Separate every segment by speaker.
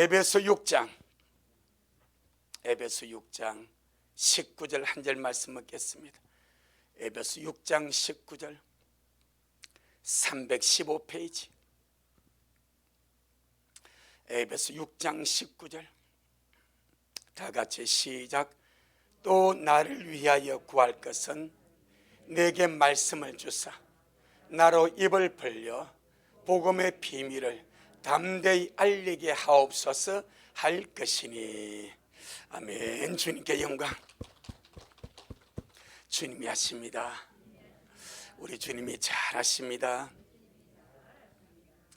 Speaker 1: 에베소 6장 19절 한 절 말씀 읽겠습니다. 에베소 6장 19절 315페이지 에베소 6장 19절 다 같이 시작. 또 나를 위하여 구할 것은 내게 말씀을 주사 나로 입을 벌려 복음의 비밀을 담대히 알리게 하옵소서 할 것이니. 아멘. 주님께 영광. 주님이 하십니다. 우리 주님이 잘하십니다.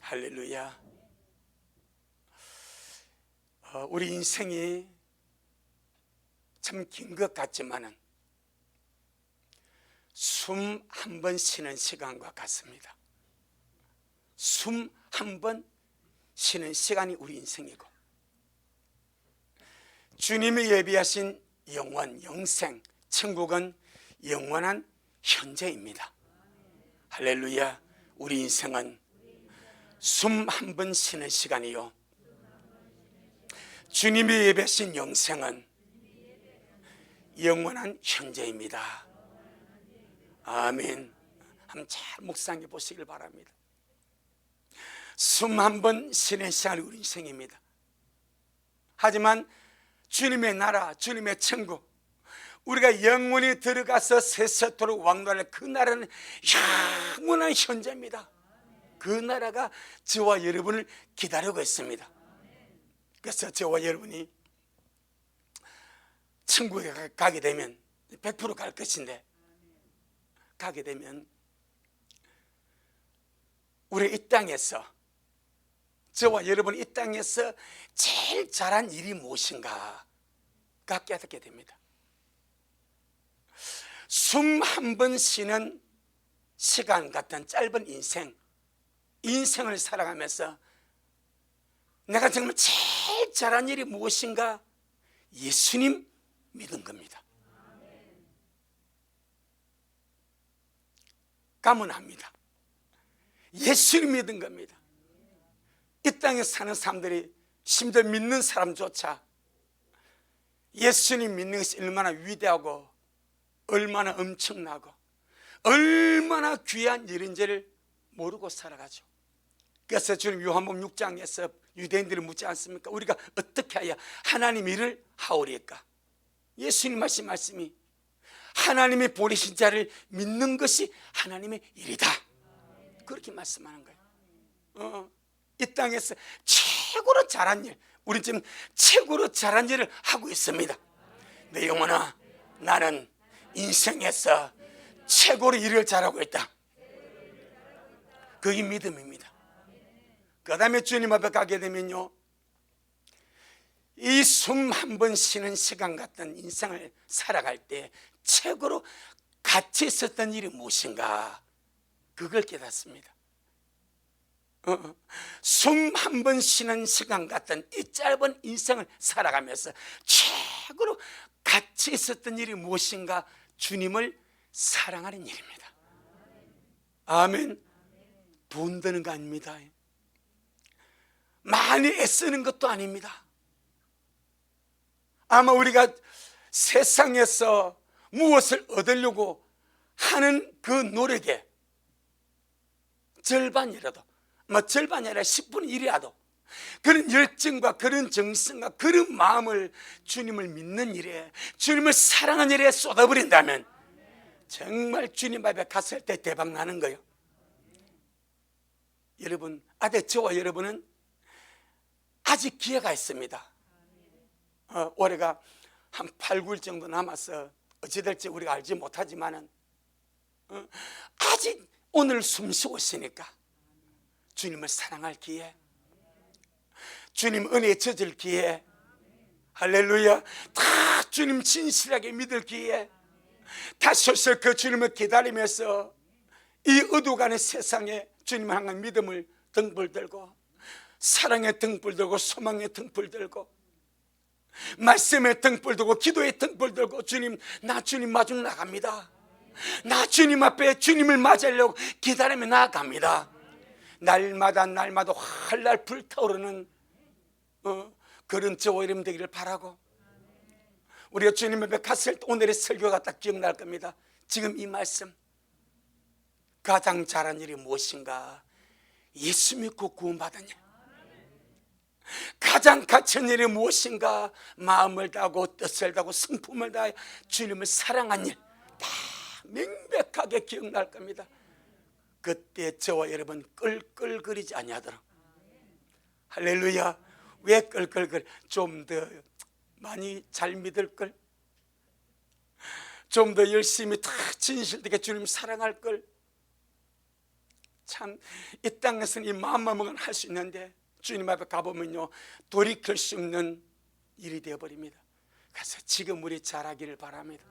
Speaker 1: 할렐루야. 우리 인생이 참 긴 것 같지만은 숨 한 번 쉬는 시간과 같습니다. 숨 한 번 쉬는 시간이 우리 인생이고, 주님이 예비하신 영원, 영생, 천국은 영원한 현재입니다. 할렐루야. 우리 인생은 숨 한 번 쉬는 시간이요, 주님이 예비하신 영생은 영원한 현재입니다. 아멘. 한번 잘 묵상해 보시길 바랍니다. 숨 한 번 쉬는 시간이 우리 인생입니다. 하지만 주님의 나라, 주님의 천국, 우리가 영원히 들어가서 세세토록 왕노할 그 나라는 영원한 현재입니다. 그 나라가 저와 여러분을 기다리고 있습니다. 그래서 저와 여러분이 천국에 가게 되면 100% 갈 것인데, 가게 되면 우리 이 땅에서, 저와 여러분이 이 땅에서 제일 잘한 일이 무엇인가가 깨닫게 됩니다. 숨 한 번 쉬는 시간 같은 짧은 인생을 살아가면서 내가 정말 제일 잘한 일이 무엇인가? 예수님 믿은 겁니다. 감언합니다. 예수님 믿은 겁니다. 이 땅에 사는 사람들이, 심지어 믿는 사람조차 예수님 믿는 것이 얼마나 위대하고 얼마나 엄청나고 얼마나 귀한 일인지를 모르고 살아가죠. 그래서 주님 요한복음 6장에서 유대인들이 묻지 않습니까? 우리가 어떻게 해야 하나님 일을 하오리까? 예수님 하신 말씀이 하나님이 보내신 자를 믿는 것이 하나님의 일이다, 그렇게 말씀하는 거예요. 이 땅에서 최고로 잘한 일, 우리 지금 최고로 잘한 일을 하고 있습니다. 내 영혼아, 나는 인생에서 최고로 일을 잘하고 있다. 그게 믿음입니다. 그 다음에 주님 앞에 가게 되면요, 이 숨 한 번 쉬는 시간 같은 인생을 살아갈 때 최고로 가치 있었던 일이 무엇인가, 그걸 깨닫습니다. 숨 한 번 쉬는 시간 같은 이 짧은 인생을 살아가면서 최고로 가치 있었던 일이 무엇인가? 주님을 사랑하는 일입니다. 아멘. 돈 드는 거 아닙니다. 많이 애쓰는 것도 아닙니다. 아마 우리가 세상에서 무엇을 얻으려고 하는 그 노력에 절반이라도, 절반이 아니라 10분의 1이라도 그런 열정과 그런 정성과 그런 마음을 주님을 믿는 일에, 주님을 사랑하는 일에 쏟아버린다면 정말 주님 앞에 갔을 때 대박 나는 거예요. 여러분, 저와 여러분은 아직 기회가 있습니다. 올해가 한 8, 9일 정도 남아서 어찌 될지 우리가 알지 못하지만은 아직 오늘 숨 쉬고 있으니까 주님을 사랑할 기회, 주님 은혜에 젖을 기회, 할렐루야, 다 주님 진실하게 믿을 기회, 다시 오실 그 주님을 기다리면서 이 어두워가는 세상에 주님을 향한 믿음을 등불 들고, 사랑의 등불 들고, 소망의 등불 들고, 말씀의 등불 들고, 기도의 등불 들고, 주님, 나 주님 마중 나갑니다. 나 주님 앞에 주님을 맞으려고 기다리며 나아갑니다. 날마다 활날 불타오르는 그런 저와 여러분 되기를 바라고, 우리가 주님 앞에 갔을 때 오늘의 설교가 딱 기억날 겁니다. 지금 이 말씀, 가장 잘한 일이 무엇인가? 예수 믿고 구원받은 일. 가장 갇힌 일이 무엇인가? 마음을 다하고 뜻을 다하고 성품을 다해 주님을 사랑한 일. 다 명백하게 기억날 겁니다. 그때 저와 여러분 끌끌거리지 아니하도록. 할렐루야. 왜 끌끌거려? 좀 더 많이 잘 믿을 걸, 좀 더 열심히 다 진실되게 주님 사랑할 걸. 참 이 땅에서는 이 마음만 먹으면 할 수 있는데 주님 앞에 가보면요, 돌이킬 수 없는 일이 되어버립니다. 그래서 지금 우리 잘하기를 바랍니다.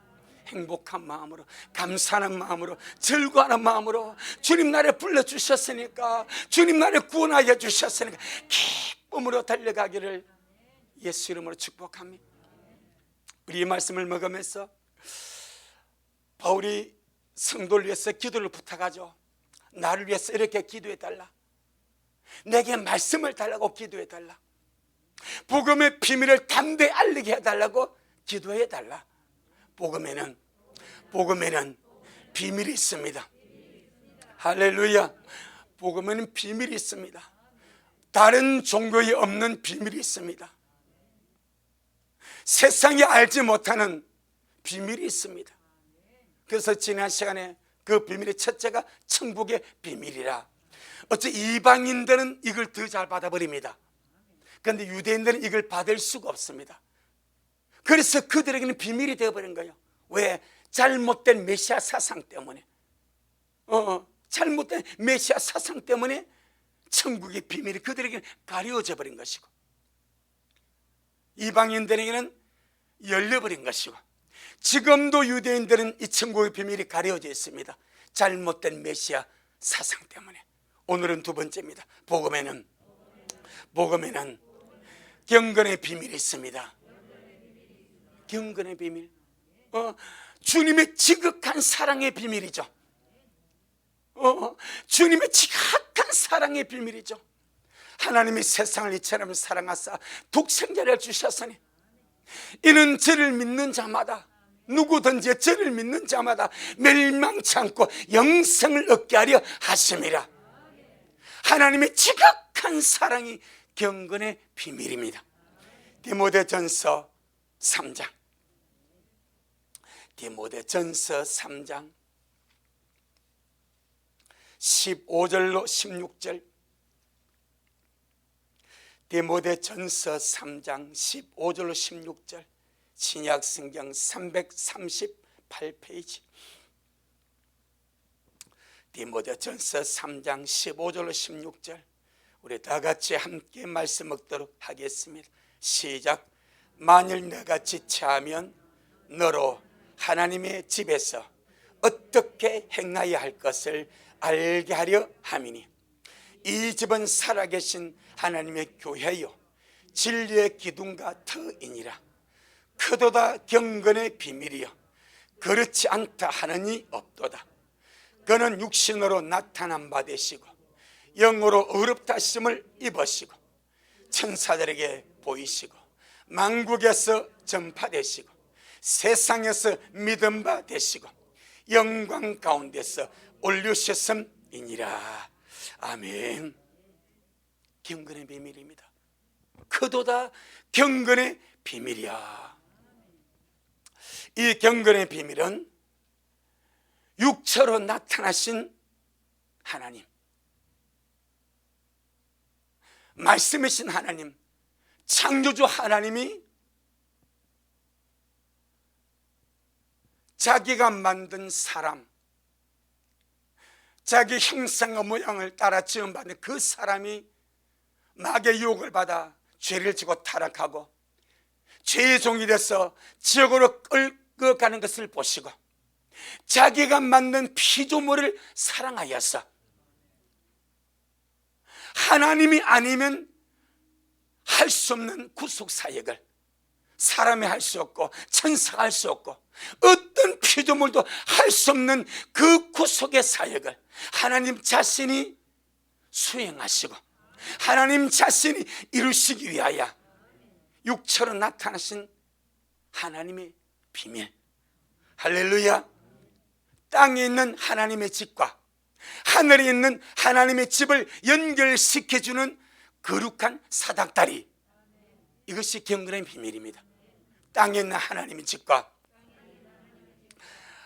Speaker 1: 행복한 마음으로, 감사하는 마음으로, 즐거워하는 마음으로, 주님 나를 불러주셨으니까, 주님 나를 구원하여 주셨으니까 기쁨으로 달려가기를 예수 이름으로 축복합니다. 우리 이 말씀을 먹으면서 바울이 성도를 위해서 기도를 부탁하죠. 나를 위해서 이렇게 기도해달라, 내게 말씀을 달라고 기도해달라, 복음의 비밀을 담대히 알리게 해달라고 기도해달라. 복음에는 비밀이 있습니다. 할렐루야. 복음에는 비밀이 있습니다. 다른 종교에 없는 비밀이 있습니다. 세상이 알지 못하는 비밀이 있습니다. 그래서 지난 시간에 그 비밀의 첫째가 천국의 비밀이라. 어째 이방인들은 이걸 더 잘 받아버립니다. 그런데 유대인들은 이걸 받을 수가 없습니다. 그래서 그들에게는 비밀이 되어버린 거예요. 왜? 잘못된 메시아 사상 때문에, 잘못된 메시아 사상 때문에 천국의 비밀이 그들에게는 가려져 버린 것이고, 이방인들에게는 열려버린 것이고, 지금도 유대인들은 이 천국의 비밀이 가려져 있습니다. 잘못된 메시아 사상 때문에. 오늘은 두 번째입니다. 복음에는 경건의 비밀이 있습니다. 경건의 비밀, 주님의 지극한 사랑의 비밀이죠. 주님의 지극한 사랑의 비밀이죠. 하나님이 세상을 이처럼 사랑하사 독생자를 주셨으니 이는 저를 믿는 자마다, 누구든지 저를 믿는 자마다 멸망치 않고 영생을 얻게 하려 하심이라. 하나님의 지극한 사랑이 경건의 비밀입니다. 디모데전서 3장 15절로 16절. 디모데전서 3장 15절로 16절. 신약성경 338페이지. 디모데전서 3장 15절로 16절. 우리 다 같이 함께 말씀 읽도록 하겠습니다. 시작. 만일 너같이 체하면 너로 하나님의 집에서 어떻게 행하여야 할 것을 알게 하려 함이니, 이 집은 살아계신 하나님의 교회요 진리의 기둥과 터이니라. 크도다 경건의 비밀이요 그렇지 않다 하느니 없도다. 그는 육신으로 나타난 바 되시고 영으로 어렵다 하심을 입으시고 천사들에게 보이시고 만국에서 전파되시고 세상에서 믿음 바 되시고 영광 가운데서 올리셨음이니라. 아멘. 경건의 비밀입니다. 크도다 경건의 비밀이야. 이 경건의 비밀은 육체로 나타나신 하나님, 말씀이신 하나님, 창조주 하나님이 자기가 만든 사람, 자기 형상과 모양을 따라 지음받은 그 사람이 마귀의 유혹을 받아 죄를 지고 타락하고 죄의 종이 돼서 지옥으로 끌고 가는 것을 보시고 자기가 만든 피조물을 사랑하여서 하나님이 아니면 할 수 없는 구속사역을 사람이 할 수 없고 천사가 할 수 없고 어떤 피조물도 할 수 없는 그 구속의 사역을 하나님 자신이 수행하시고 하나님 자신이 이루시기 위하여 육체로 나타나신 하나님의 비밀. 할렐루야. 땅에 있는 하나님의 집과 하늘에 있는 하나님의 집을 연결시켜주는 거룩한 사닥다리, 이것이 경건의 비밀입니다. 땅에 있는 하나님의 집과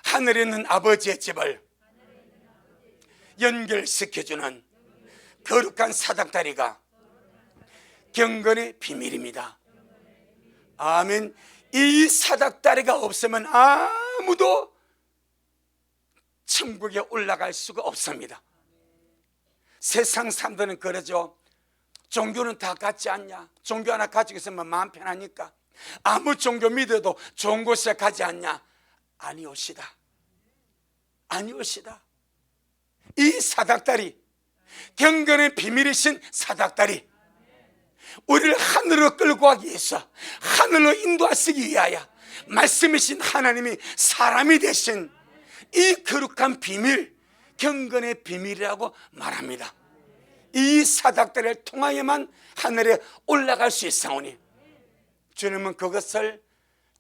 Speaker 1: 하늘에 있는 아버지의 집을 연결시켜주는 거룩한 사닥다리가 경건의 비밀입니다. 아멘. 이 사닥다리가 없으면 아무도 천국에 올라갈 수가 없습니다. 세상 사람들은 그러죠. 종교는 다 같지 않냐? 종교 하나 가지고 있으면 마음 편하니까 아무 종교 믿어도 좋은 곳에 가지 않냐? 아니옵시다. 아니옵시다. 이 사닥다리, 경건의 비밀이신 사닥다리, 우리를 하늘로 끌고 가기 위해서, 하늘로 인도하시기 위하여 말씀이신 하나님이 사람이 되신 이 거룩한 비밀, 경건의 비밀이라고 말합니다. 이 사닥다리를 통하여만 하늘에 올라갈 수 있사오니 주님은 그것을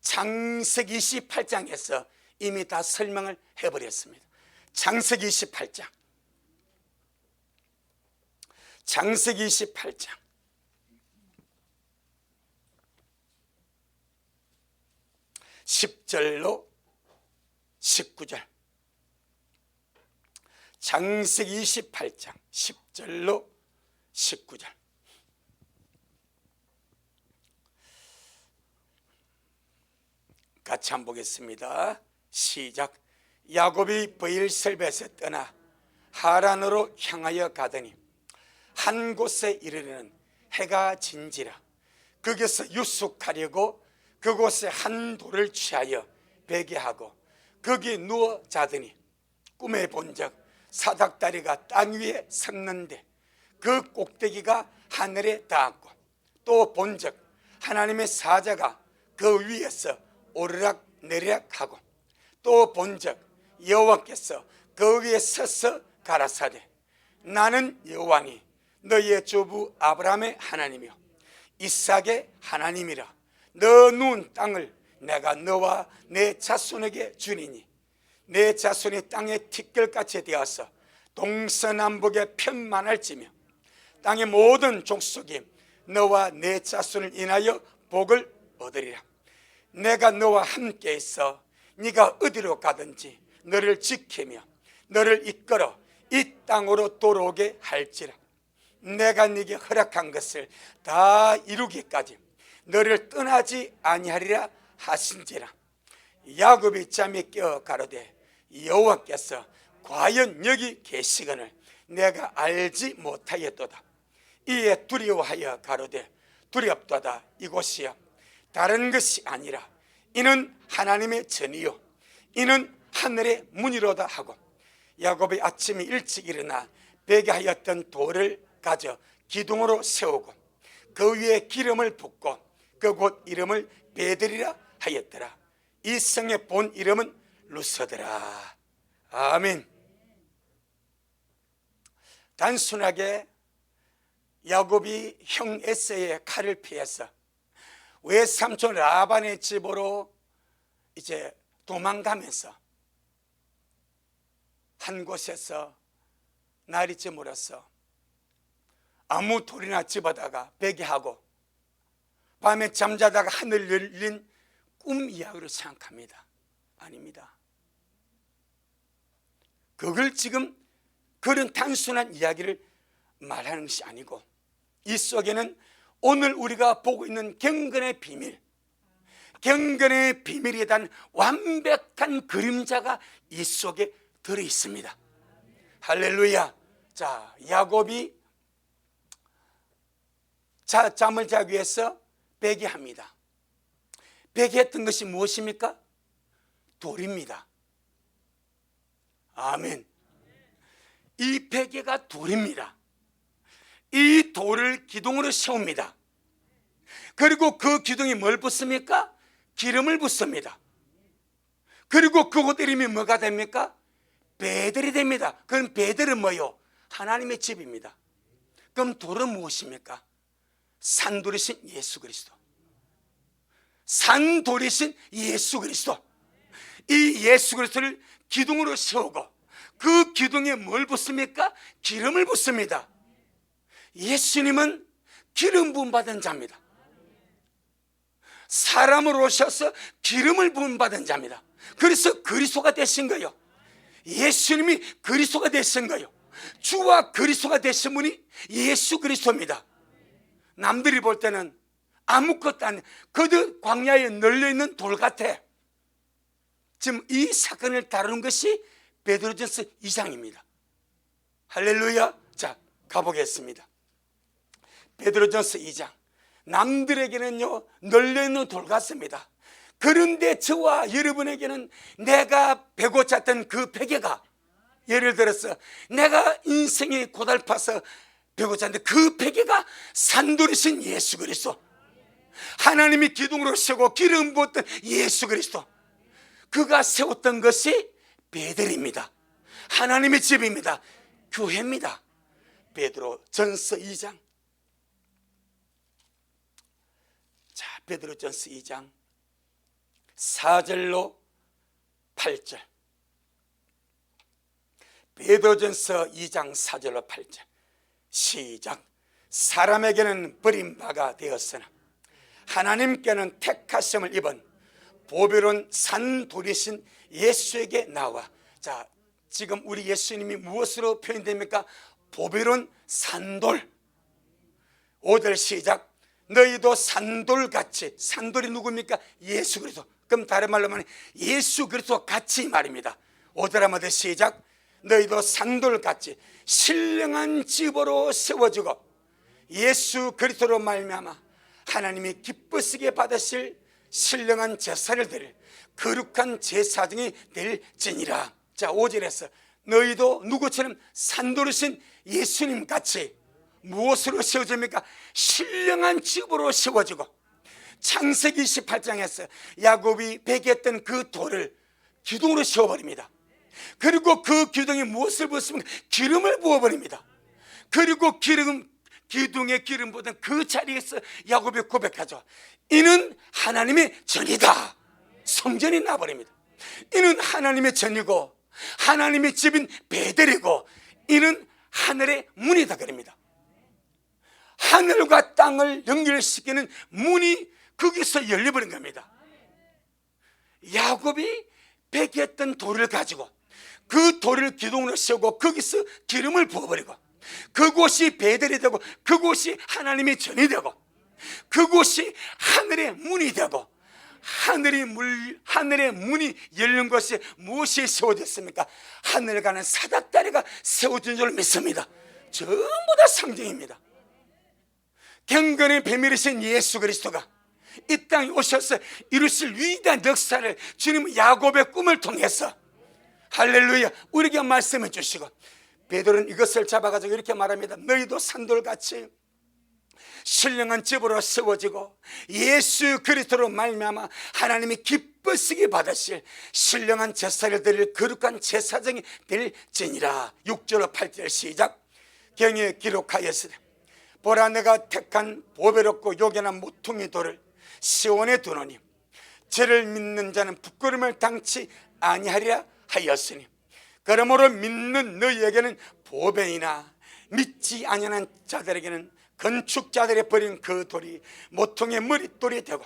Speaker 1: 창세기 28장에서 이미 다 설명을 해버렸습니다. 창세기 28장, 창세기 28장 10절로 19절, 창세기 28장 10절로 19절. 같이 한번 보겠습니다. 시작. 야곱이 브엘셀벳에 떠나 하란으로 향하여 가더니 한 곳에 이르르는 해가 진지라. 거기서 유숙하려고 그곳에 한 돌을 취하여 베개하고 거기 누워 자더니 꿈에 본적 사닥다리가 땅 위에 섰는데 그 꼭대기가 하늘에 닿았고, 또 본적 하나님의 사자가 그 위에서 오르락 내리락하고, 또 본적 여호와께서 그 위에 서서 가라사대 나는 여호와니 너희의 조부 아브라함의 하나님이요 이삭의 하나님이라. 너 누운 땅을 내가 너와 내 자손에게 주리니 내 자손이 땅의 티끌같이 되어서 동서남북에 편만할지며 땅의 모든 족속이 너와 내 자손을 인하여 복을 얻으리라. 내가 너와 함께 있어 네가 어디로 가든지 너를 지키며 너를 이끌어 이 땅으로 돌아오게 할지라. 내가 네게 허락한 것을 다 이루기까지 너를 떠나지 아니하리라 하신지라. 야곱이 잠에 깨어 가로되 여호와께서 과연 여기 계시거늘 내가 알지 못하였도다. 이에 두려워하여 가로되 두렵도다. 이곳이여 다른 것이 아니라 이는 하나님의 전이요 이는 하늘의 문이로다 하고, 야곱이 아침에 일찍 일어나 베개하였던 돌을 가져 기둥으로 세우고 그 위에 기름을 붓고 그곳 이름을 베들이라 하였더라. 이 성의 본 이름은 루스더라. 아멘. 단순하게 야곱이 형 에서의 칼을 피해서 외삼촌 라반의 집으로 이제 도망가면서 한 곳에서 날이 저물어서 아무 돌이나 집어다가 베개하고 밤에 잠자다가 하늘 열린 꿈 이야기로 생각합니다. 아닙니다. 그걸 지금 그런 단순한 이야기를 말하는 것이 아니고, 이 속에는 오늘 우리가 보고 있는 경건의 비밀, 경건의 비밀에 대한 완벽한 그림자가 이 속에 들어 있습니다. 할렐루야. 자, 야곱이 잠을 자기 위해서 베개합니다. 베개했던 것이 무엇입니까? 돌입니다. 아멘. 이 베개가 돌입니다. 이 돌을 기둥으로 세웁니다. 그리고 그 기둥에 뭘 붓습니까? 기름을 붓습니다. 그리고 그곳 이름이 뭐가 됩니까? 베들이 됩니다. 그럼 베들은 뭐요? 하나님의 집입니다. 그럼 돌은 무엇입니까? 산돌이신 예수 그리스도. 산돌이신 예수 그리스도, 이 예수 그리스도를 기둥으로 세우고 그 기둥에 뭘 붓습니까? 기름을 붓습니다. 예수님은 기름 부음 받은 자입니다. 사람으로 오셔서 기름을 부음 받은 자입니다. 그래서 그리스도가 되신 거예요. 예수님이 그리스도가 되신 거예요. 주와 그리스도가 되신 분이 예수 그리스도입니다. 남들이 볼 때는 아무것도 아닌 그들 광야에 널려있는 돌 같아. 지금 이 사건을 다루는 것이 베드로전서 2장입니다 할렐루야. 자, 가보겠습니다. 베드로전서 2장. 남들에게는요 널려있는 돌 같습니다. 그런데 저와 여러분에게는 내가 베고 찼던 그 베개가, 예를 들어서 내가 인생이 고달파서 베고 찼는데 그 베개가 산돌이신 예수 그리스도, 하나님이 기둥으로 세우고 기름 부었던 예수 그리스도, 그가 세웠던 것이 베델입니다. 하나님의 집입니다. 교회입니다. 베드로전서 2장. 자, 베드로전서 2장 4절로 8절. 베드로전서 2장 4절로 8절. 시작. 사람에게는 버림바가 되었으나 하나님께는 택하심을 입은 보배로운 산돌이신 예수에게 나와. 자, 지금 우리 예수님이 무엇으로 표현됩니까? 보배로운 산돌. 5절 시작. 너희도 산돌같이. 산돌이 누굽니까? 예수 그리스도. 그럼 다른 말로 말하면 예수 그리스도 같이 말입니다. 5절 한번 시작. 너희도 산돌같이 신령한 집으로 세워지고 예수 그리스도로 말미암아 하나님이 기쁘시게 받으실 신령한 제사를 드릴 거룩한 제사장이 될지니라. 자, 5절에서 너희도 누구처럼 산돌이신 예수님 같이 무엇으로 세워집니까? 신령한 집으로 세워지고. 창세기 28장에서 야곱이 베겼던 그 돌을 기둥으로 세워버립니다. 그리고 그 기둥에 무엇을 부었습니까? 기름을 부어버립니다. 그리고 기둥에 기름 부은 그 자리에서 야곱이 고백하죠. 이는 하나님의 전이다. 성전이 나버립니다. 이는 하나님의 전이고 하나님의 집인 베델이고 이는 하늘의 문이다 그럽니다. 하늘과 땅을 연결시키는 문이 거기서 열려버린 겁니다. 야곱이 베겼던 돌을 가지고 그 돌을 기둥으로 세우고 거기서 기름을 부어버리고 그곳이 베델이 되고 그곳이 하나님의 전이 되고 그곳이 하늘의 문이 되고 하늘의 문이 열린 것이 무엇이 세워졌습니까? 하늘 가는 사닥다리가 세워진 줄 믿습니다. 전부 다 상징입니다. 경건의 비밀이신 예수 그리스도가 이 땅에 오셔서 이루실 위대한 역사를 주님 야곱의 꿈을 통해서 할렐루야 우리에게 말씀해 주시고, 베드로는 이것을 잡아가지고 이렇게 말합니다. 너희도 산돌같이 신령한 집으로 세워지고 예수 그리스도로 말미암아 하나님이 기쁘시게 받으실 신령한 제사를 드릴 거룩한 제사장이 될지니라. 6절로 8절 시작. 경에 기록하였으되 보라 내가 택한 보배롭고 요견한 모퉁이 돌을 시온에 두노니 저를 믿는 자는 부끄러움을 당치 아니하리라 하였으니 그러므로 믿는 너희에게는 보배이나 믿지 아니하는 자들에게는 건축자들이 버린 그 돌이 모퉁이의 머릿돌이 되고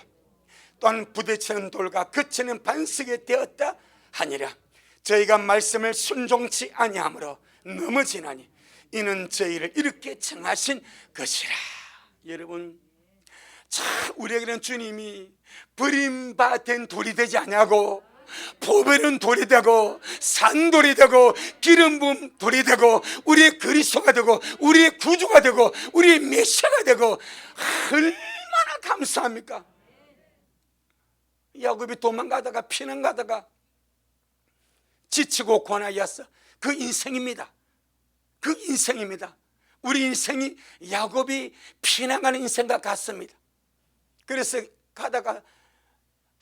Speaker 1: 또한 부딪히는 돌과 그치는 반석이 되었다 하니라. 저희가 말씀을 순종치 아니하므로 넘어지나니 이는 저희를 이렇게 청하신 것이라. 여러분, 참 우리에게는 주님이 버림받은 돌이 되지 않냐고, 보배는 돌이 되고 산돌이 되고 기름 부은 돌이 되고 우리의 그리스도가 되고 우리의 구주가 되고 우리의 메시아가 되고, 얼마나 감사합니까? 야곱이 도망가다가 피난가다가 지치고 고나였어. 그 인생입니다. 그 인생입니다. 우리 인생이 야곱이 피난가는 인생과 같습니다. 그래서 가다가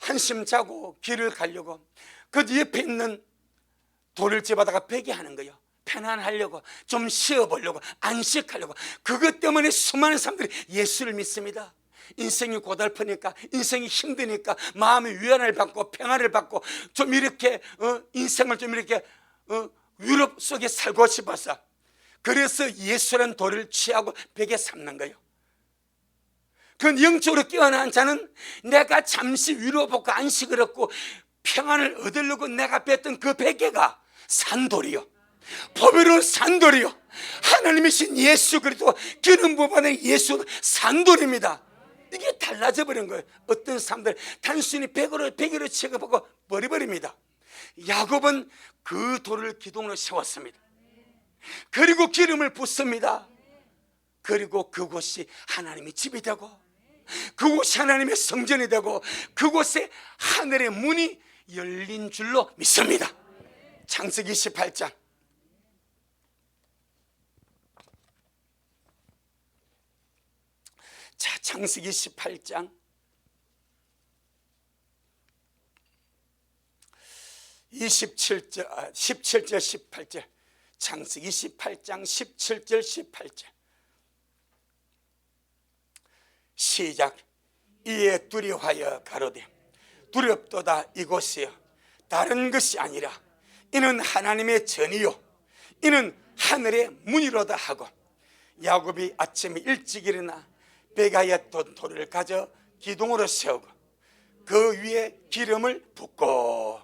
Speaker 1: 한심 자고 길을 가려고 그 옆에 있는 돌을 집어다가 베게 하는 거예요. 편안하려고, 좀 쉬어보려고, 안식하려고. 그것 때문에 수많은 사람들이 예수를 믿습니다. 인생이 고달프니까, 인생이 힘드니까 마음의 위안을 받고 평안을 받고 좀 이렇게 인생을 좀 이렇게 위로 속에 살고 싶어서, 그래서 예수라는 돌을 취하고 베개 삼는 거예요. 그 영적으로 깨어난 자는 내가 잠시 위로받고 안식을 얻고 평안을 얻으려고 내가 뺐던 그 베개가 산돌이요, 보배로운 산돌이요, 하나님이신 예수 그리스도 기름 부어받은 예수 산돌입니다. 이게 달라져 버린 거예요. 어떤 사람들 단순히 베개로 취급하고 버려버립니다. 야곱은 그 돌을 기둥으로 세웠습니다. 그리고 기름을 붓습니다. 그리고 그곳이 하나님의 집이 되고, 그곳이 하나님의 성전이 되고, 그곳에 하늘의 문이 열린 줄로 믿습니다. 창세기 28장. 자, 창세기 18장 17절 18절. 창세기 18장 17절 18절 시작. 이에 두려워하여 가로되 두렵도다 이곳이여, 다른 것이 아니라 이는 하나님의 전이요 이는 하늘의 문이로다 하고, 야곱이 아침에 일찍 일어나 베개에 던 돌을 가져 기둥으로 세우고 그 위에 기름을 붓고.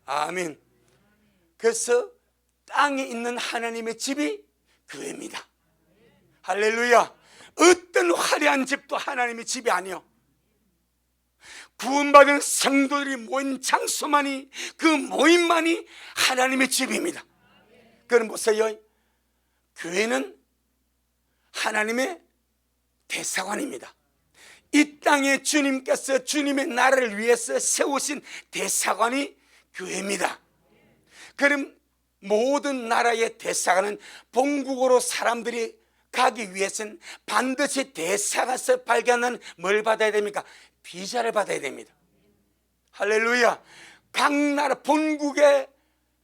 Speaker 1: 아멘. 그래서 땅에 있는 하나님의 집이 교회입니다. 할렐루야. 어떤 화려한 집도 하나님의 집이 아니요, 구원받은 성도들이 모인 장소만이, 그 모임만이 하나님의 집입니다. 그럼 보세요, 교회는 하나님의 대사관입니다. 이 땅에 주님께서 주님의 나라를 위해서 세우신 대사관이 교회입니다. 그럼 모든 나라의 대사관은 본국으로 사람들이 가기 위해서는 반드시 대사관에서 발견하는 뭘 받아야 됩니까? 비자를 받아야 됩니다. 할렐루야. 각 나라 본국의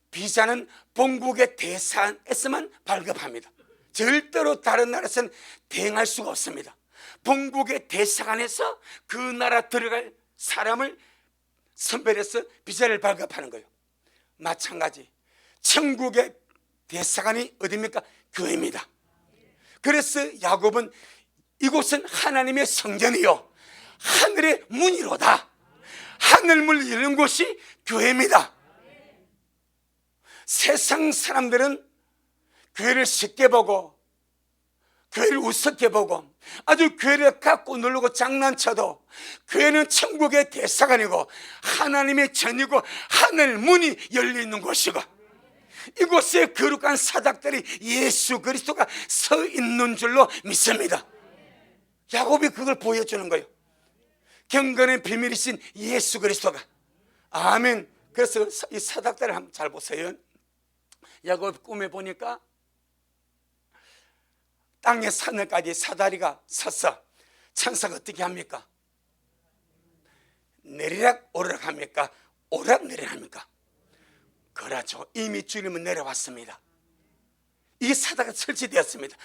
Speaker 1: 비자는 본국의 대사관에서만 발급합니다. 절대로 다른 나라에서는 대행할 수가 없습니다. 본국의 대사관에서 그 나라 들어갈 사람을 선별해서 비자를 발급하는 거예요. 마찬가지 천국의 대사관이 어디입니까? 교회입니다. 그래서 야곱은 이곳은 하나님의 성전이요 하늘의 문이로다. 하늘문을 여는 곳이 교회입니다. 세상 사람들은 교회를 쉽게 보고 교회를 우습게 보고 아주 교회를 갖고 놀고 장난쳐도, 교회는 천국의 대사관이고 하나님의 전이고 하늘 문이 열려있는 곳이고, 이곳에 거룩한 사닥들이 예수 그리스도가 서 있는 줄로 믿습니다. 야곱이 그걸 보여주는 거예요. 경건의 비밀이신 예수 그리스도가. 아멘. 그래서 이 사닥들을 한번 잘 보세요. 야곱 꿈에 보니까 땅의 하늘까지 사다리가 섰어. 천사가 어떻게 합니까? 내리락 오르락 합니까? 오르락 내리락 합니까? 그렇죠. 이미 주님은 내려왔습니다. 이 사다가 설치되었습니다.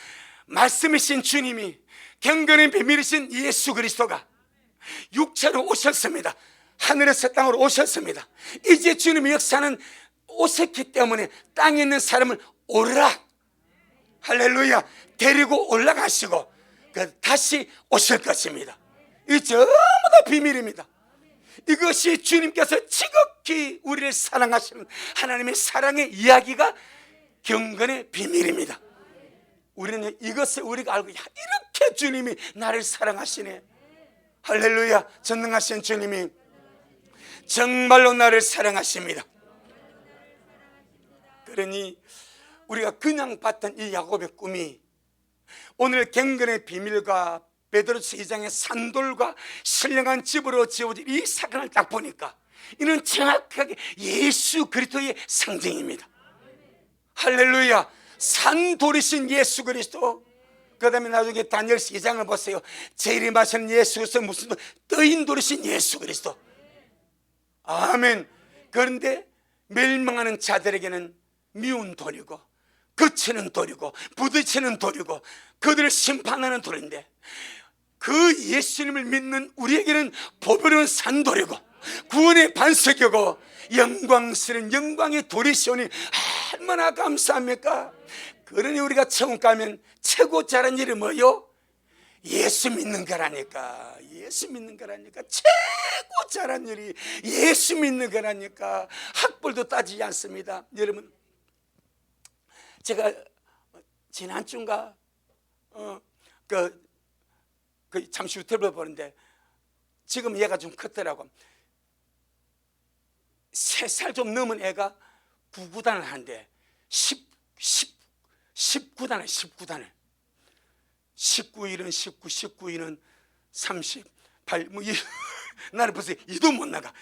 Speaker 1: 말씀이신 주님이, 경건의 비밀이신 예수 그리스도가 육체로 오셨습니다. 하늘에서 땅으로 오셨습니다. 이제 주님의 역사는 오셨기 때문에 땅에 있는 사람을 오르락, 할렐루야, 데리고 올라가시고 다시 오실 것입니다. 이 전부 다 비밀입니다. 이것이 주님께서 지극히 우리를 사랑하시는 하나님의 사랑의 이야기가 경건의 비밀입니다. 우리는 이것을 우리가 알고, 이렇게 주님이 나를 사랑하시네. 할렐루야. 전능하신 주님이 정말로 나를 사랑하십니다. 그러니 우리가 그냥 봤던 이 야곱의 꿈이 오늘 경건의 비밀과 베드로서 2장의 산돌과 신령한 집으로 지어진 이 사건을 딱 보니까 이는 정확하게 예수 그리스도의 상징입니다. 할렐루야. 산돌이신 예수 그리스도. 그 다음에 나중에 다니엘서 2장을 보세요. 재림하시는 예수 그리스도, 무슨 떠인 돌이신 예수 그리스도. 아멘. 그런데 멸망하는 자들에게는 미운 돌이고 그치는 돌이고 부딪히는 돌이고 그들을 심판하는 돌인데, 그 예수님을 믿는 우리에게는 보배로운 산도리고 구원의 반석이고 영광스러운 영광의 도리시오니 얼마나 감사합니까? 그러니 우리가 천국 가면 최고 잘한 일이 뭐요? 예수 믿는 거라니까. 예수 믿는 거라니까. 최고 잘한 일이 예수 믿는 거라니까. 학벌도 따지지 않습니다. 여러분, 제가 지난주인가 잠시 유튜브를 보는데 지금 얘가 좀 컸더라고. 3살 좀 넘은 애가 9구단을 하는데 19단을 19일은 19, 19일은 38 나는 벌써 이도 못 나가.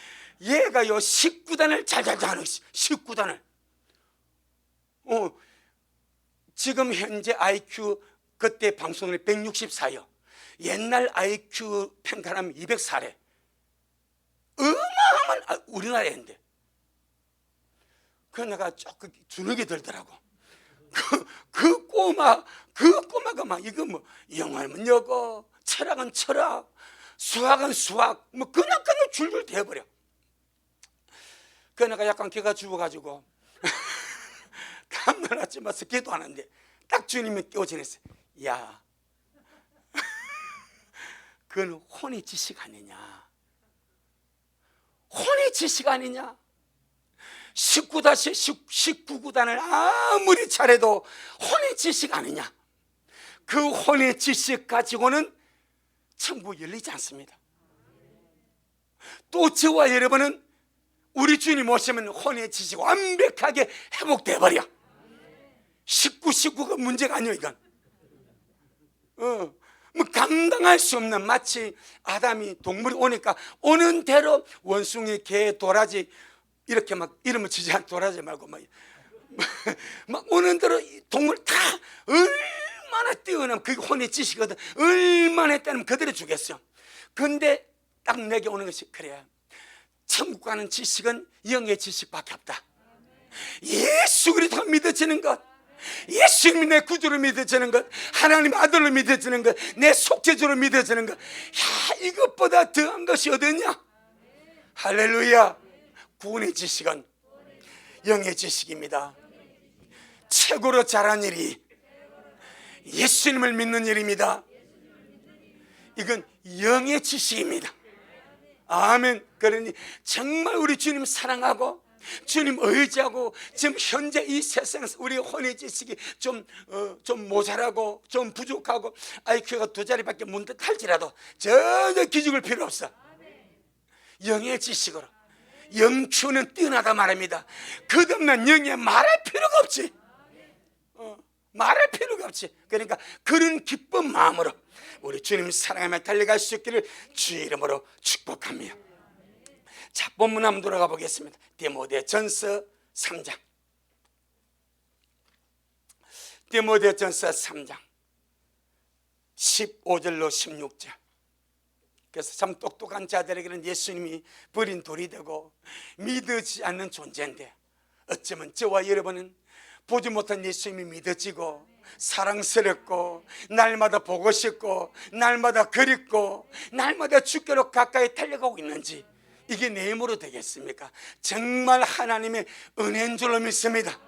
Speaker 1: 얘가요 19단을 잘잘잘 하는 19단을 지금 현재 IQ 그때 방송을 164요. 옛날 IQ 평가하면 204래. 어마어마한 우리나라인데. 그래서 내가 조금 주눅이 들더라고. 그 꼬마가 막 이거 뭐 영어는 영어, 철학은 철학, 수학은 수학, 뭐 그냥 줄줄 대버려. 그래서 내가 약간 기가 죽어가지고 다음날 아침 와서 기도하는데 딱 주님이 깨워지냈어요. 야, 그건 혼의 지식 아니냐? 혼의 지식 아니냐? 19-19구단을 아무리 잘해도 혼의 지식 아니냐? 그 혼의 지식 가지고는 천국 열리지 않습니다. 또 저와 여러분은 우리 주님 오시면 혼의 지식 완벽하게 회복돼 버려. 19가 문제가 아니에요. 이건 뭐 감당할 수 없는, 마치 아담이 동물이 오니까 오는 대로 원숭이, 개, 도라지 이렇게 막 이름을 지지 않고 도라지 말고 막 오는 대로 동물 다 얼마나 뛰어나면 그게 혼의 지식이거든. 얼마나 했다면 그대로 주겠어. 근데 딱 내게 오는 것이 그래야 천국 가는 지식은 영의 지식밖에 없다. 예수 그리스도가 믿어지는 것, 예수님이 내 구주로 믿어지는 것, 하나님 아들로 믿어지는 것, 내 속죄주로 믿어지는 것, 야, 이것보다 더한 것이 어디냐? 할렐루야. 구원의 지식은 영의 지식입니다. 최고로 잘한 일이 예수님을 믿는 일입니다. 이건 영의 지식입니다. 아멘. 그러니 정말 우리 주님 사랑하고 주님 의지하고 지금 현재 이 세상에서 우리 혼의 지식이 좀 모자라고 좀 부족하고 IQ가 2자리밖에 못 할지라도 전혀 기죽을 필요 없어. 영의 지식으로 영추는 뛰어나다 말입니다. 끝없는 영에 말할 필요가 없지. 말할 필요가 없지. 그러니까 그런 기쁜 마음으로 우리 주님 사랑하며 달려갈 수 있기를 주의 이름으로 축복합니다. 자, 본문 한번 돌아가 보겠습니다. 디모데전서 3장. 디모데전서 3장 15절로 16절. 그래서 참 똑똑한 자들에게는 예수님이 버린 돌이 되고 믿어지지 않는 존재인데, 어쩌면 저와 여러분은 보지 못한 예수님이 믿어지고 사랑스럽고 날마다 보고 싶고 날마다 그립고 날마다 주께로 가까이 달려가고 있는지, 이게 내 힘으로 되겠습니까? 정말 하나님의 은혜인 줄로 믿습니다.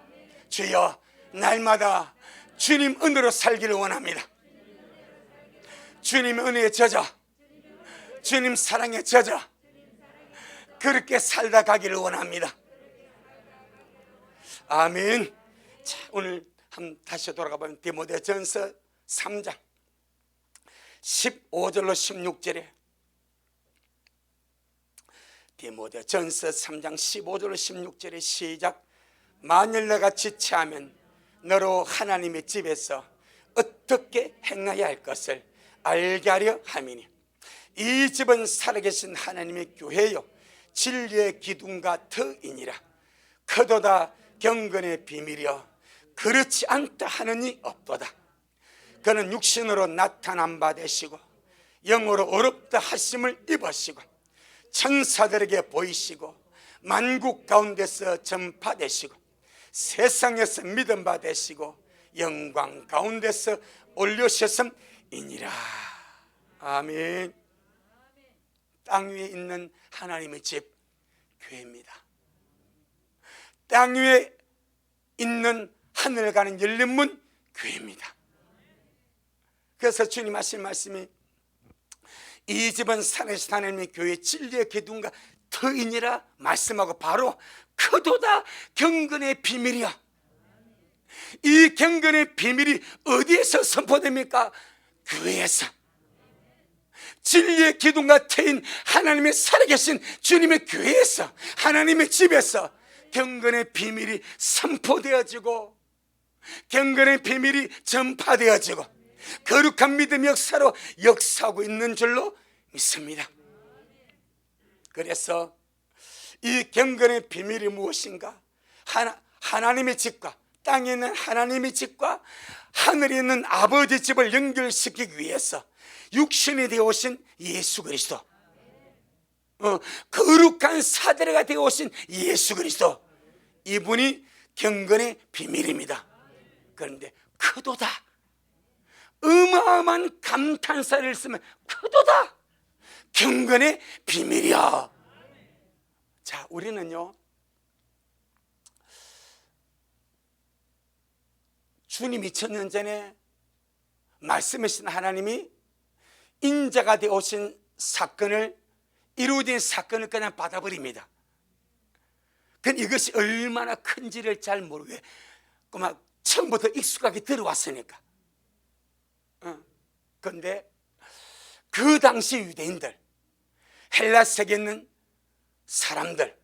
Speaker 1: 주여, 날마다 주님 은혜로 살기를 원합니다. 주님 은혜에 젖어, 주님 사랑에 젖어 그렇게 살다 가기를 원합니다. 아멘. 자, 오늘 한번 다시 돌아가 보면 디모데전서 3장 15절로 16절에 디모데전서 3장 15절로 16절에 시작. 만일 내가 지체하면 너로 하나님의 집에서 어떻게 행해야 할 것을 알게 하려 함이니, 이 집은 살아계신 하나님의 교회요 진리의 기둥과 터이니라. 그도다 경건의 비밀이여 그렇지 않다 하는 이 없도다. 그는 육신으로 나타난 바 되시고 영으로 어렵다 하심을 입으시고 천사들에게 보이시고 만국 가운데서 전파되시고 세상에서 믿음 받으시고 영광 가운데서 올려셨음이니라. 아멘. 땅 위에 있는 하나님의 집, 교회입니다. 땅 위에 있는 하늘 가는 열린 문, 교회입니다. 그래서 주님 하신 말씀이 이 집은 살아계신 하나님의 교회 진리의 기둥과 터이니라 말씀하고 바로 크도다 경건의 비밀이야. 이 경건의 비밀이 어디에서 선포됩니까? 교회에서. 진리의 기둥과 터인 하나님의 살아계신 주님의 교회에서, 하나님의 집에서 경건의 비밀이 선포되어지고 경건의 비밀이 전파되어지고 거룩한 믿음 역사로 역사하고 있는 줄로 믿습니다. 그래서 이 경건의 비밀이 무엇인가? 하나님의 집과 땅에 있는 하나님의 집과 하늘에 있는 아버지 집을 연결시키기 위해서 육신이 되어 오신 예수 그리스도, 거룩한 사대가 되어 오신 예수 그리스도, 이분이 경건의 비밀입니다. 그런데 크도다, 어마어마한 감탄사를 쓰면 크도다, 경건의 비밀이야. 자, 우리는요 주님 2000년 전에 말씀하신 하나님이 인자가 되어 오신 사건을, 이루어진 사건을 그냥 받아버립니다. 그건 이것이 얼마나 큰지를 잘 모르게 막 처음부터 익숙하게 들어왔으니까. 그런데 그 당시 유대인들, 헬라 세계에 있는 사람들,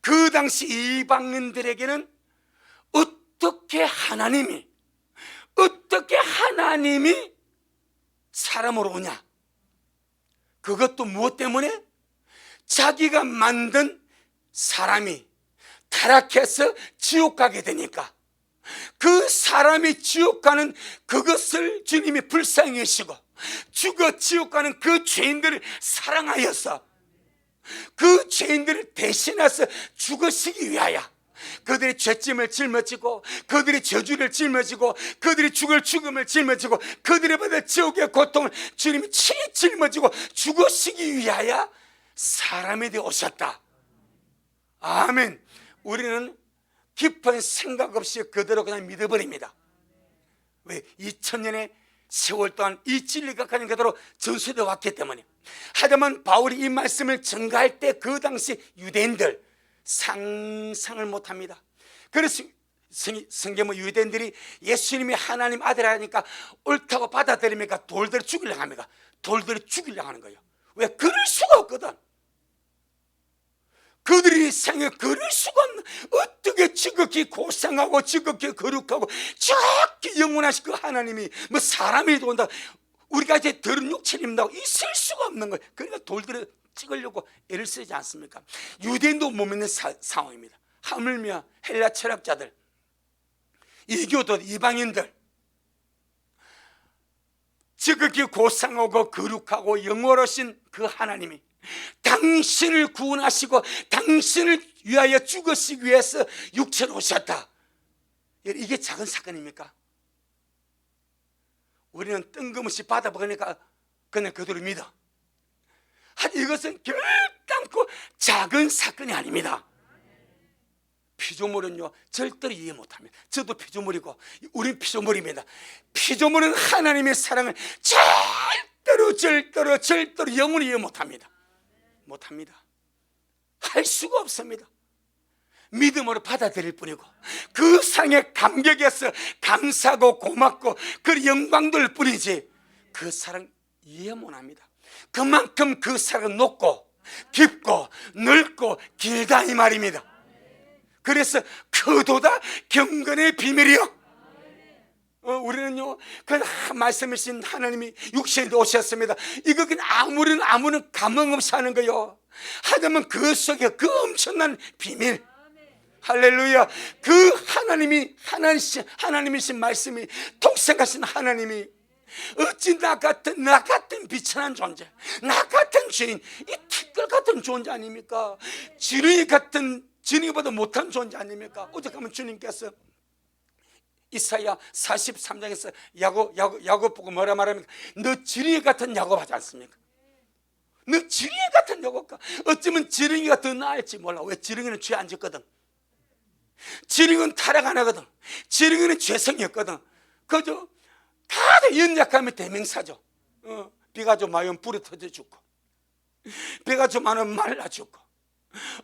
Speaker 1: 그 당시 이방인들에게는 어떻게 하나님이 사람으로 오냐? 그것도 무엇 때문에? 자기가 만든 사람이 타락해서 지옥 가게 되니까 그 사람이 지옥 가는 그것을 주님이 불쌍히 여시고 죽어 지옥 가는 그 죄인들을 사랑하여서 그 죄인들을 대신해서 죽으시기 위하여 그들의 죄짐을 짊어지고 그들의 저주를 짊어지고 그들이 죽을 죽음을 짊어지고 그들의 받을 지옥의 고통을 주님이 친히 짊어지고 죽으시기 위하여 사람이 되어 오셨다. 아멘. 우리는 깊은 생각 없이 그대로 그냥 믿어버립니다. 왜? 2000년의 세월 동안 이 진리가 그냥 그대로 전수되어 왔기 때문에. 하지만 바울이 이 말씀을 전가할 때 그 당시 유대인들 상상을 못합니다. 그래서 성경은 유대인들이 예수님이 하나님 아들이라니까 옳다고 받아들이니까 돌들이 죽이려고 합니다. 돌들이 죽이려고 하는 거예요. 왜? 그럴 수가 없거든. 그들이 생에 그럴 수가 없는, 어떻게 지극히 고상하고 지극히 거룩하고 지극히 영원하신 그 하나님이 뭐 사람이 온다, 우리가 이제 더러운 육체를 입는다고 있을 수가 없는 거예요. 그러니까 돌들을 찍으려고 애를 쓰지 않습니까? 유대인도 못 믿는 상황입니다. 하물며 헬라 철학자들, 이교도, 이방인들, 지극히 고상하고 거룩하고 영원하신 그 하나님이 당신을 구원하시고 당신을 위하여 죽으시기 위해서 육체로 오셨다. 이게 작은 사건입니까? 우리는 뜬금없이 받아보니까 그냥 그대로 믿어. 하지만 이것은 결단코 작은 사건이 아닙니다. 피조물은요 절대로 이해 못합니다. 저도 피조물이고 우린 피조물입니다. 피조물은 하나님의 사랑을 절대로 영원히 이해 못합니다. 할 수가 없습니다. 믿음으로 받아들일 뿐이고 그 사랑에 감격해서 감사하고 고맙고 그 영광들 뿐이지 그 사랑 이해 못합니다. 그만큼 그 사랑은 높고 깊고 넓고 길다 이 말입니다. 그래서 크도다 경건의 비밀이요. 우리는요 그 말씀이신 하나님이 육신에 오셨습니다. 이거 그냥 아무런 감흥 없이 하는 거요. 하지만 그 속에 그 엄청난 비밀, 할렐루야, 그 하나님이신 말씀이 독생하신 하나님이 어찌 나 같은 비천한 존재, 나 같은 죄인, 이 티끌 같은 존재 아닙니까? 지렁이보다 못한 존재 아닙니까? 어떻게 하면 주님께서 이사야 43장에서 야곱 보고 뭐라 말합니까? 너 지렁이 같은 야곱 하지 않습니까? 너 지렁이 같은 야곱가. 어쩌면 지렁이가 더 나을지 몰라. 왜? 지렁이는 죄 안 짓거든. 지렁이는 타락 안 하거든. 지렁이는 죄성이 없거든. 그저 다들 연약하면 대명사죠. 비가 좀 많으면 불이 터져 죽고, 비가 좀 많으면 말라 죽고,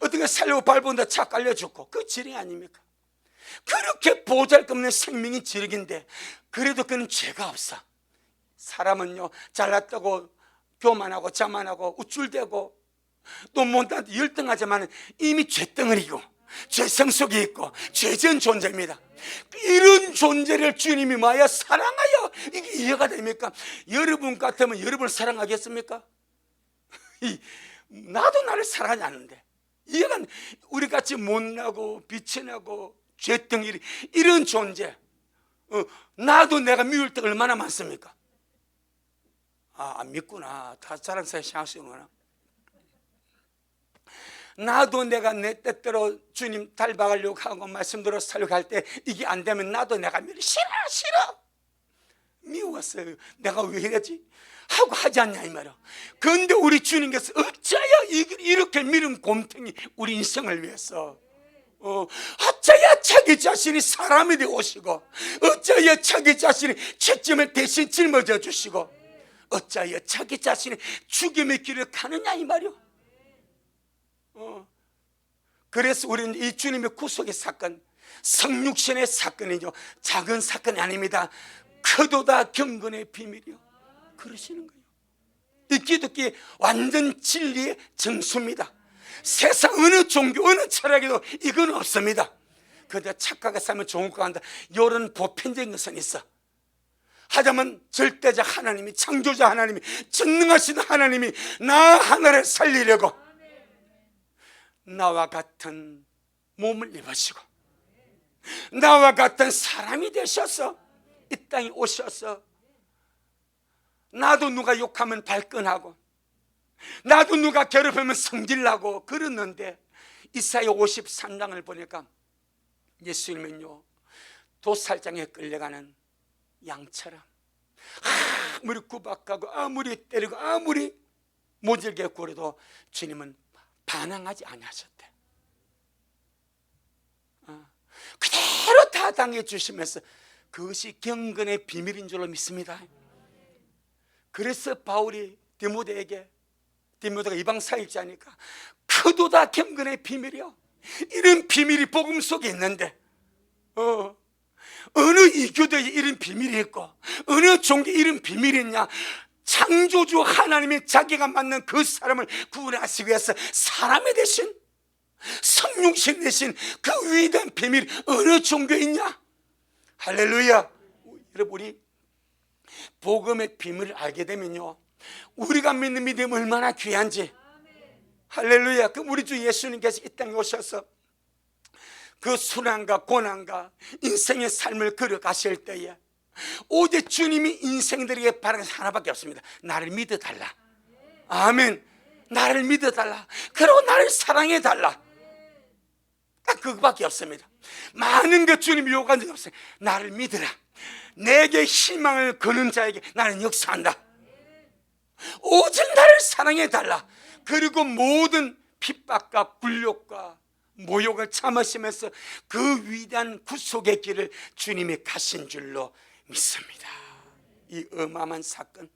Speaker 1: 어떻게 살려고 밟은데 차 깔려 죽고, 그 지렁이 아닙니까? 그렇게 보잘것없는 생명이 지렁인데 그래도 그는 죄가 없어. 사람은요, 잘났다고 교만하고 자만하고 우쭐대고 또 못한테 열등하지만 이미 죄덩어리고 죄성 속에 있고 죄전 존재입니다. 이런 존재를 주님이 마야 사랑하여, 이게 이해가 됩니까? 여러분 같으면 여러분을 사랑하겠습니까? 나도 나를 사랑하지 않는데, 이해가, 우리같이 못나고 비천하고 죄덩어리 이런 존재, 나도 내가 미울 때 얼마나 많습니까? 안 믿구나. 다 자랑스레 생각하시는구나. 나도 내가 내 뜻대로 주님 닮아가려고 하고 말씀대로 살려고 할 때 이게 안 되면 나도 내가 싫어 미웠어요. 내가 왜 이러지? 하고 하지 않냐 이 말이야. 그런데 우리 주님께서 어찌하여 이렇게 미른 곰탱이 우리 인생을 위해서 어찌하여 자기 자신이 사람이 되어 오시고, 어찌하여 자기 자신이 채점을 대신 짊어져 주시고, 어찌하여 자기 자신이 죽임의 길을 가느냐 이 말이요. 그래서 우리는 이 주님의 구속의 사건, 성육신의 사건이죠. 작은 사건이 아닙니다. 크도다 경건의 비밀이요. 그러시는 거예요. 이 기독교의 완전 진리의 정수입니다. 세상 어느 종교 어느 철학에도 이건 없습니다. 그런데 착하게 살면 좋을 것 같다, 이런 보편적인 것은 있어. 하자면 절대적 하나님이, 창조자 하나님이, 전능하신 하나님이 나 하나를 살리려고 나와 같은 몸을 입으시고 나와 같은 사람이 되셔서 이 땅에 오셔서, 나도 누가 욕하면 발끈하고 나도 누가 괴롭히면 성질나고 그랬는데, 이사야 53장을 보니까 예수님은요, 도살장에 끌려가는 양처럼 아무리 구박하고 아무리 때리고 아무리 모질게 굴어도 주님은 반항하지 아니하셨대. 그대로 다 당해주시면서 그것이 경건의 비밀인 줄로 믿습니다. 그래서 바울이 디모데가 이방 사역자니까 크도다 경건의 비밀이요. 이런 비밀이 복음 속에 있는데 어느 이교도에 이런 비밀이 있고 어느 종교에 이런 비밀이 있냐? 창조주 하나님이 자기가 만난 그 사람을 구원하시기 위해서 사람이 되신, 성육신 되신 그 위대한 비밀 어느 종교에 있냐? 할렐루야. 여러분, 우리 복음의 비밀을 알게 되면요, 우리가 믿는 믿음이 얼마나 귀한지. 할렐루야. 그 우리 주 예수님께서 이 땅에 오셔서 그 순환과 고난과 인생의 삶을 걸어가실 때에 오직 주님이 인생들에게 바라는 것이 하나밖에 없습니다. 나를 믿어달라. 아멘. 나를 믿어달라. 그리고 나를 사랑해달라. 딱 그거밖에 없습니다. 많은 것 주님이 요구한 적이 없어요. 나를 믿으라. 내게 희망을 거는 자에게 나는 역사한다. 오직 나를 사랑해달라. 그리고 모든 핍박과 굴욕과 모욕을 참으시면서 그 위대한 구속의 길을 주님이 가신 줄로 믿습니다. 이 어마어마한 사건,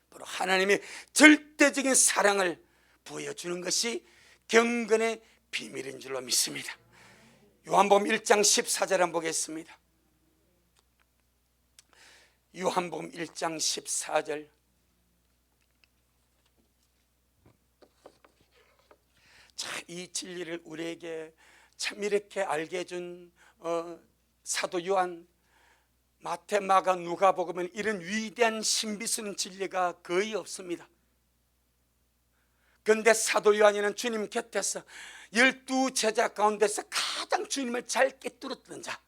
Speaker 1: 바로 하나님의 절대적인 사랑을 보여주는 것이 경건의 비밀인 줄로 믿습니다. 요한복음 1장 14절 한번 보겠습니다. 요한복음 1장 14절. 자, 이 진리를 우리에게 참 이렇게 알게 해준 사도 요한, 마태, 마가, 누가복음은 이런 위대한 신비스러운 진리가 거의 없습니다. 그런데 사도 요한이는 주님 곁에서 12 제자 가운데서 가장 주님을 잘 꿰뚫었던 자,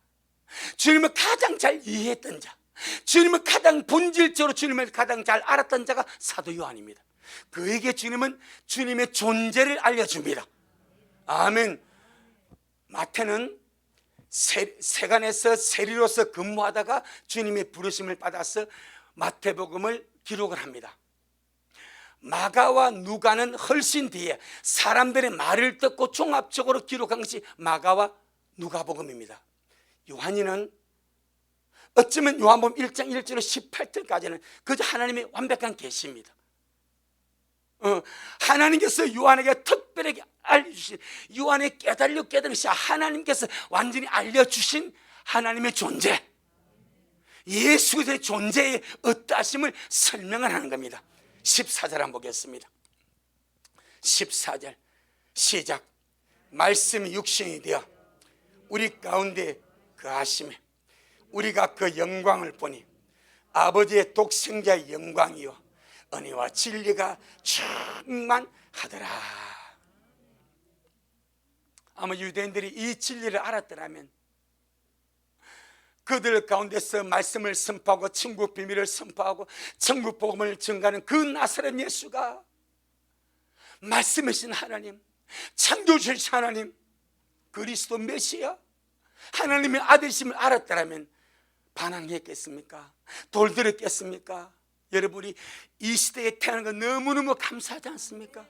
Speaker 1: 주님을 가장 잘 이해했던 자, 주님을 가장 본질적으로 주님을 가장 잘 알았던 자가 사도 요한입니다. 그에게 주님은 주님의 존재를 알려줍니다. 아멘. 마태는 세간에서 세리로서 근무하다가 주님의 부르심을 받아서 마태복음을 기록을 합니다. 마가와 누가는 훨씬 뒤에 사람들의 말을 듣고 종합적으로 기록한 것이 마가와 누가복음입니다. 요한이는 어쩌면 요한복음 1장 1절로 18절까지는 그저 하나님의 완벽한 계시입니다. 하나님께서 요한에게 특별하게 알려주신, 요한에 깨달은 것이 하나님께서 완전히 알려주신 하나님의 존재, 예수 그리스도의 존재의 어떠하심을 설명을 하는 겁니다. 14절 한번 보겠습니다. 14절 시작. 말씀이 육신이 되어 우리 가운데 거하시매 우리가 그 영광을 보니 아버지의 독생자의 영광이요 은혜와 진리가 충만하더라. 아마 유대인들이 이 진리를 알았더라면 그들 가운데서 말씀을 선포하고 천국 비밀을 선포하고 천국 복음을 증가하는 그 나사렛 예수가 말씀이신 하나님, 창조주신 하나님, 그리스도 메시아 하나님의 아들심을 알았더라면 반항했겠습니까? 돌들었겠습니까? 여러분이 이 시대에 태어난 거 너무너무 감사하지 않습니까?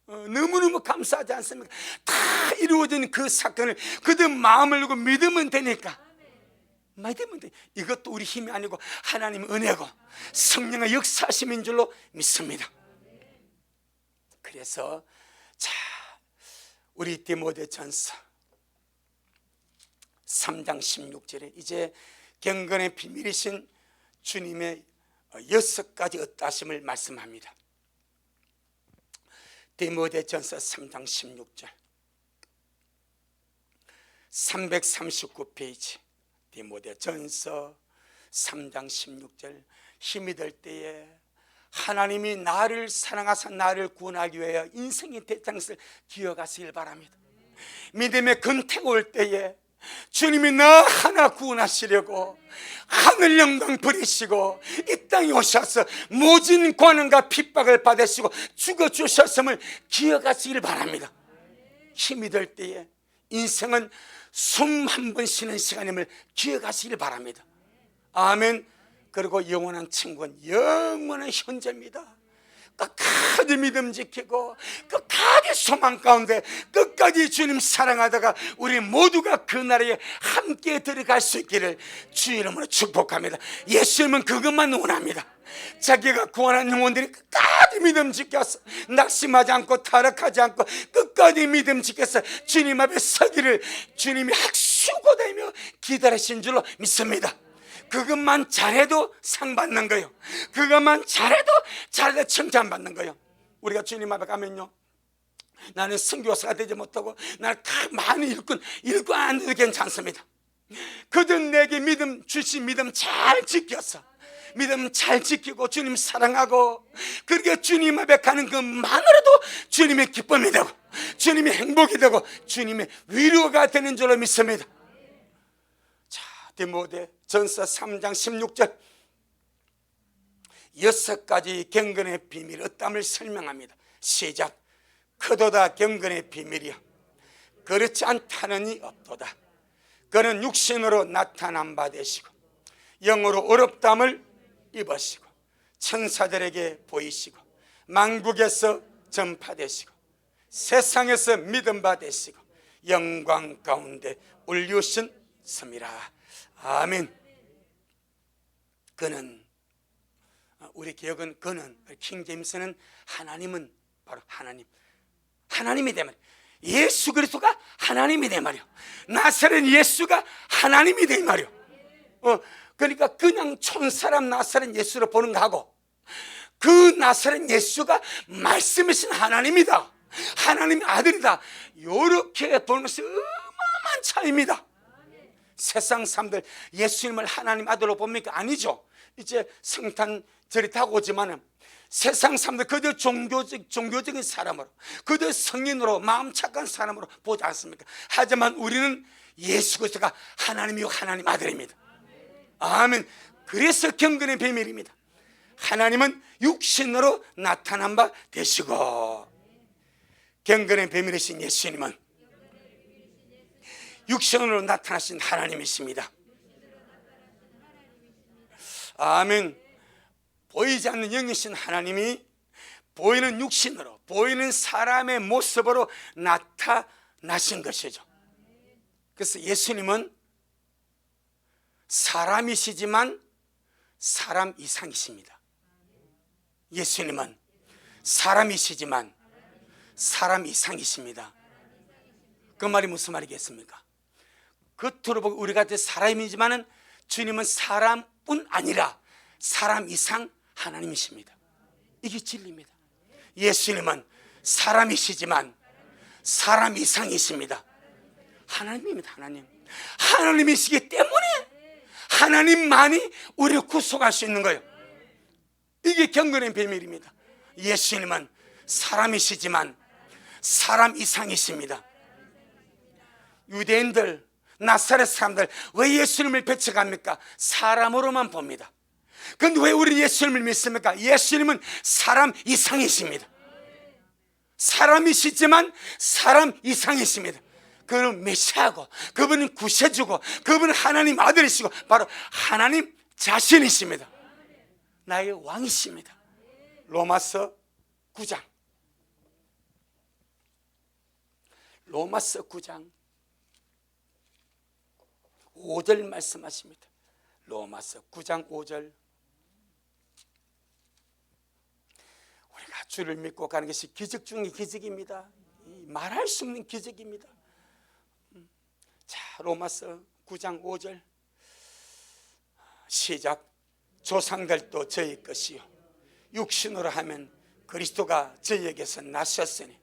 Speaker 1: 너무너무 감사하지 않습니까? 다 이루어진 그 사건을 그들 마음을 두고 믿으면 되니까, 믿으면 돼. 이것도 우리 힘이 아니고 하나님의 은혜고 성령의 역사심인 줄로 믿습니다. 그래서 자, 우리 디모데전서 3장 16절에 이제 경건의 비밀이신 주님의 6가지 어떠하심을 말씀합니다. 디모데전서 3장 16절 339페이지 디모데전서 3장 16절 힘이 들 때에 하나님이 나를 사랑하사 나를 구원하기 위하여 인생의 대장을 기억하시길 바랍니다. 믿음의 금태가 올 때에 주님이 나 하나 구원하시려고 하늘 영광 버리시고 이 땅에 오셔서 모진 고난과 핍박을 받으시고 죽어주셨음을 기억하시길 바랍니다. 힘이 들 때에 인생은 숨 한 번 쉬는 시간임을 기억하시길 바랍니다. 아멘. 그리고 영원한 친구는 영원한 현재입니다. 끝까지 믿음 지키고 끝까지 소망 가운데 끝까지 주님 사랑하다가 우리 모두가 그 나라에 함께 들어갈 수 있기를 주 이름으로 축복합니다. 예수님은 그것만 원합니다. 자기가 구원한 영혼들이 끝까지 믿음 지켜서 낙심하지 않고 타락하지 않고 끝까지 믿음 지켜서 주님 앞에 서기를 주님이 학수고다니며 기다리신 줄로 믿습니다. 그것만 잘해도 상 받는 거예요. 그것만 잘해도 칭찬받는 거예요. 우리가 주님 앞에 가면요, 나는 선교사가 되지 못하고 나는 많이 읽고 안 해도 괜찮습니다. 그들 내게 믿음 주신 믿음 잘 지켰어. 믿음 잘 지키고 주님 사랑하고 그렇게 주님 앞에 가는 것만으로도 주님의 기쁨이 되고 주님의 행복이 되고 주님의 위로가 되는 줄로 믿습니다. 자, 디모데전서 3장 16절 6가지 경건의 비밀 어땀을 설명합니다. 시작. 크도다 경건의 비밀이여 그렇지 않다는 이 없도다. 그는 육신으로 나타난 바 되시고 영으로 어렵담을 입으시고 천사들에게 보이시고 만국에서 전파되시고 세상에서 믿음 받으시고 영광 가운데 올리우신 섬이라. 아멘. 그는, 우리 기억은 그는, 킹제임스는 하나님은 바로 하나님이 된 말이에요. 예수 그리스도가 하나님이 된 말이에요. 나사렛 예수가 하나님이 된 말이에요. 그러니까 그냥 촌사람 나사렛 예수를 보는 거하고 그 나사렛 예수가 말씀이신 하나님이다, 하나님의 아들이다, 이렇게 보는 것이 어마어마한 차이입니다. 세상 사람들 예수님을 하나님 아들로 봅니까? 아니죠. 이제 성탄절이 다가오지만 세상 사람들 그들 종교적인 사람으로, 그들 성인으로, 마음 착한 사람으로 보지 않습니까? 하지만 우리는 예수 그리스도가 하나님이요 하나님 아들입니다. 아멘. 그래서 경건의 비밀입니다. 하나님은 육신으로 나타난 바 되시고 경건의 비밀이신 예수님은 육신으로 나타나신 하나님이십니다. 아멘. 보이지 않는 영이신 하나님이 보이는 육신으로, 보이는 사람의 모습으로 나타나신 것이죠. 그래서 예수님은 사람이시지만 사람 이상이십니다. 예수님은 사람이시지만 사람 이상이십니다. 그 말이 무슨 말이겠습니까? 겉으로 보고 우리 같은 사람이지만은 주님은 사람뿐 아니라 사람 이상 하나님이십니다. 이게 진리입니다. 예수님은 사람이시지만 사람 이상이십니다. 하나님입니다. 하나님이시기 때문에 하나님만이 우리를 구속할 수 있는 거예요. 이게 경건의 비밀입니다. 예수님은 사람이시지만 사람 이상이십니다. 유대인들, 나사렛 사람들 왜 예수님을 배척합니까? 사람으로만 봅니다. 그런데 왜 우리 예수님을 믿습니까? 예수님은 사람 이상이십니다. 사람이시지만 사람 이상이십니다. 그분은 메시아고, 그분은 구세주고, 그분은 하나님 아들이시고 바로 하나님 자신이십니다. 나의 왕이십니다. 로마서 9장 5절 말씀하십니다. 로마서 9장 5절. 우리가 주를 믿고 가는 것이 기적 중의 기적입니다. 말할 수 없는 기적입니다. 자, 로마서 9장 5절 시작. 조상들도 저희 것이요 육신으로 하면 그리스도가 저희에게서 나셨으니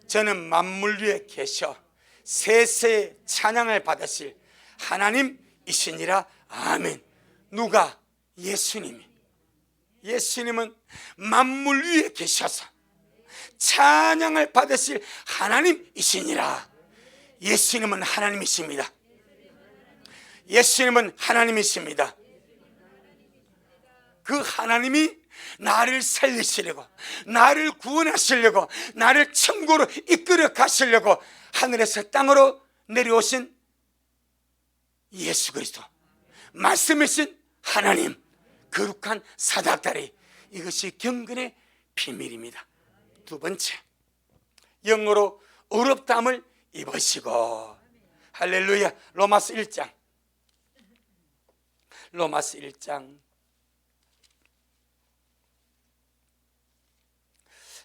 Speaker 1: 저는 만물 위에 계셔 세세의 찬양을 받으실 하나님이시니라. 아멘. 누가? 예수님이. 예수님은 만물 위에 계셔서 찬양을 받으실 하나님이시니라. 예수님은 하나님이십니다. 예수님은 하나님이십니다. 그 하나님이 나를 살리시려고, 나를 구원하시려고, 나를 천국으로 이끌어 가시려고 하늘에서 땅으로 내려오신 예수 그리스도, 말씀이신 하나님, 거룩한 사닥다리, 이것이 경건의 비밀입니다. 두 번째, 영어로 어렵다함을 입으시고. 할렐루야. 로마서 1장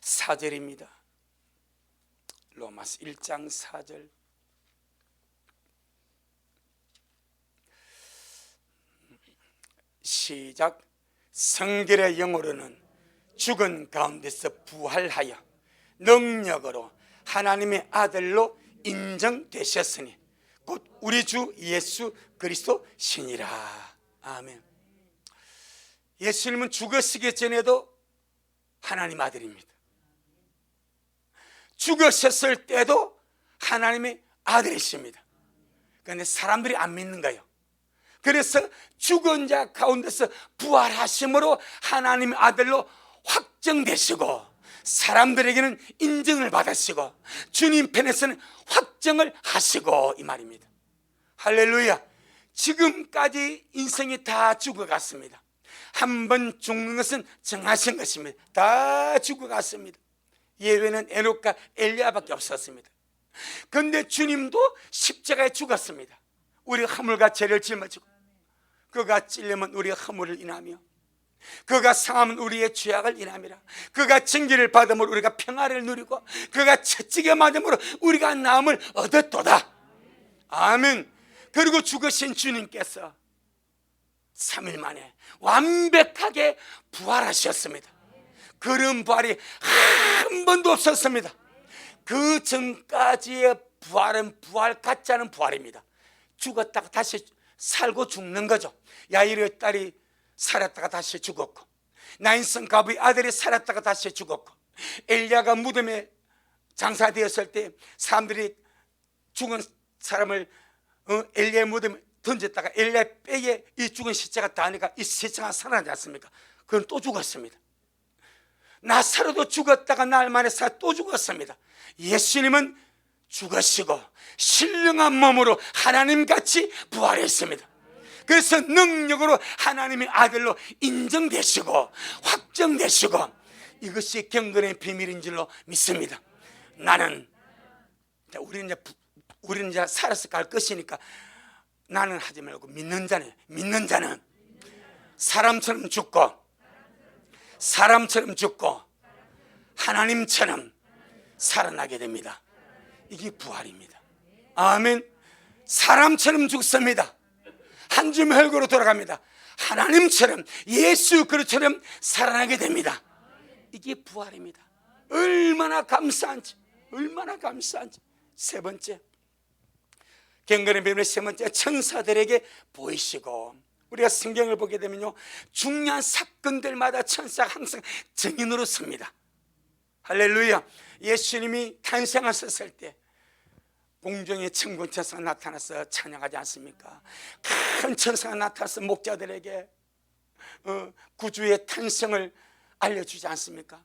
Speaker 1: 4절입니다. 로마서 1장 4절. 시작. 성결의 영으로는 죽은 가운데서 부활하여 능력으로 하나님의 아들로 인정되셨으니 곧 우리 주 예수 그리스도 신이라. 아멘. 예수님은 죽으시기 전에도 하나님 아들입니다. 죽으셨을 때도 하나님의 아들이십니다. 그런데 사람들이 안 믿는 거예요. 그래서 죽은 자 가운데서 부활하심으로 하나님의 아들로 확정되시고 사람들에게는 인정을 받으시고 주님 편에서는 확정을 하시고, 이 말입니다. 할렐루야. 지금까지 인생이 다 죽어갔습니다. 한 번 죽는 것은 정하신 것입니다. 다 죽어갔습니다. 예외는 에녹과 엘리야밖에 없었습니다. 그런데 주님도 십자가에 죽었습니다. 우리 허물과 죄를 짊어지고, 그가 찔리면 우리의 허물을 인하며, 그가 상하면 우리의 죄악을 인함이라. 그가 징계를 받음으로 우리가 평화를 누리고, 그가 채찍에 맞음으로 우리가 나음을 얻었도다. 아멘. 그리고 죽으신 주님께서 3일 만에 완벽하게 부활하셨습니다. 그런 부활이 한 번도 없었습니다. 그 전까지의 부활은 부활 같지 않은 부활입니다. 죽었다가 다시 살고 죽는 거죠. 야이로의 딸이 살았다가 다시 죽었고, 나인성 가부의 아들이 살았다가 다시 죽었고, 엘리야가 무덤에 장사되었을 때 사람들이 죽은 사람을 엘리야의 무덤에 던졌다가 엘리야의 뼈에 이 죽은 시체가 닿으니까 이 시체가 살아나지 않습니까? 그건 또 죽었습니다. 나사로도 죽었다가 날 만에 또 죽었습니다. 예수님은 죽으시고 신령한 몸으로 하나님같이 부활했습니다. 그래서 능력으로 하나님의 아들로 인정되시고 확정되시고, 이것이 경건의 비밀인 줄로 믿습니다. 우리는 이제 살아서 갈 것이니까 나는 하지 말고 믿는 자는 사람처럼 죽고 하나님처럼 살아나게 됩니다. 이게 부활입니다. 아멘. 사람처럼 죽습니다. 한 줌 흙으로 돌아갑니다. 하나님처럼, 예수 그리스도처럼 살아나게 됩니다. 이게 부활입니다. 얼마나 감사한지. 세 번째, 경건의 비밀의 세 번째, 천사들에게 보이시고. 우리가 성경을 보게 되면요, 중요한 사건들마다 천사가 항상 증인으로 섭니다. 할렐루야. 예수님이 탄생하셨을 때 공중에 천군 천사가 나타나서 찬양하지 않습니까? 큰 천사가 나타나서 목자들에게 구주의 탄생을 알려주지 않습니까?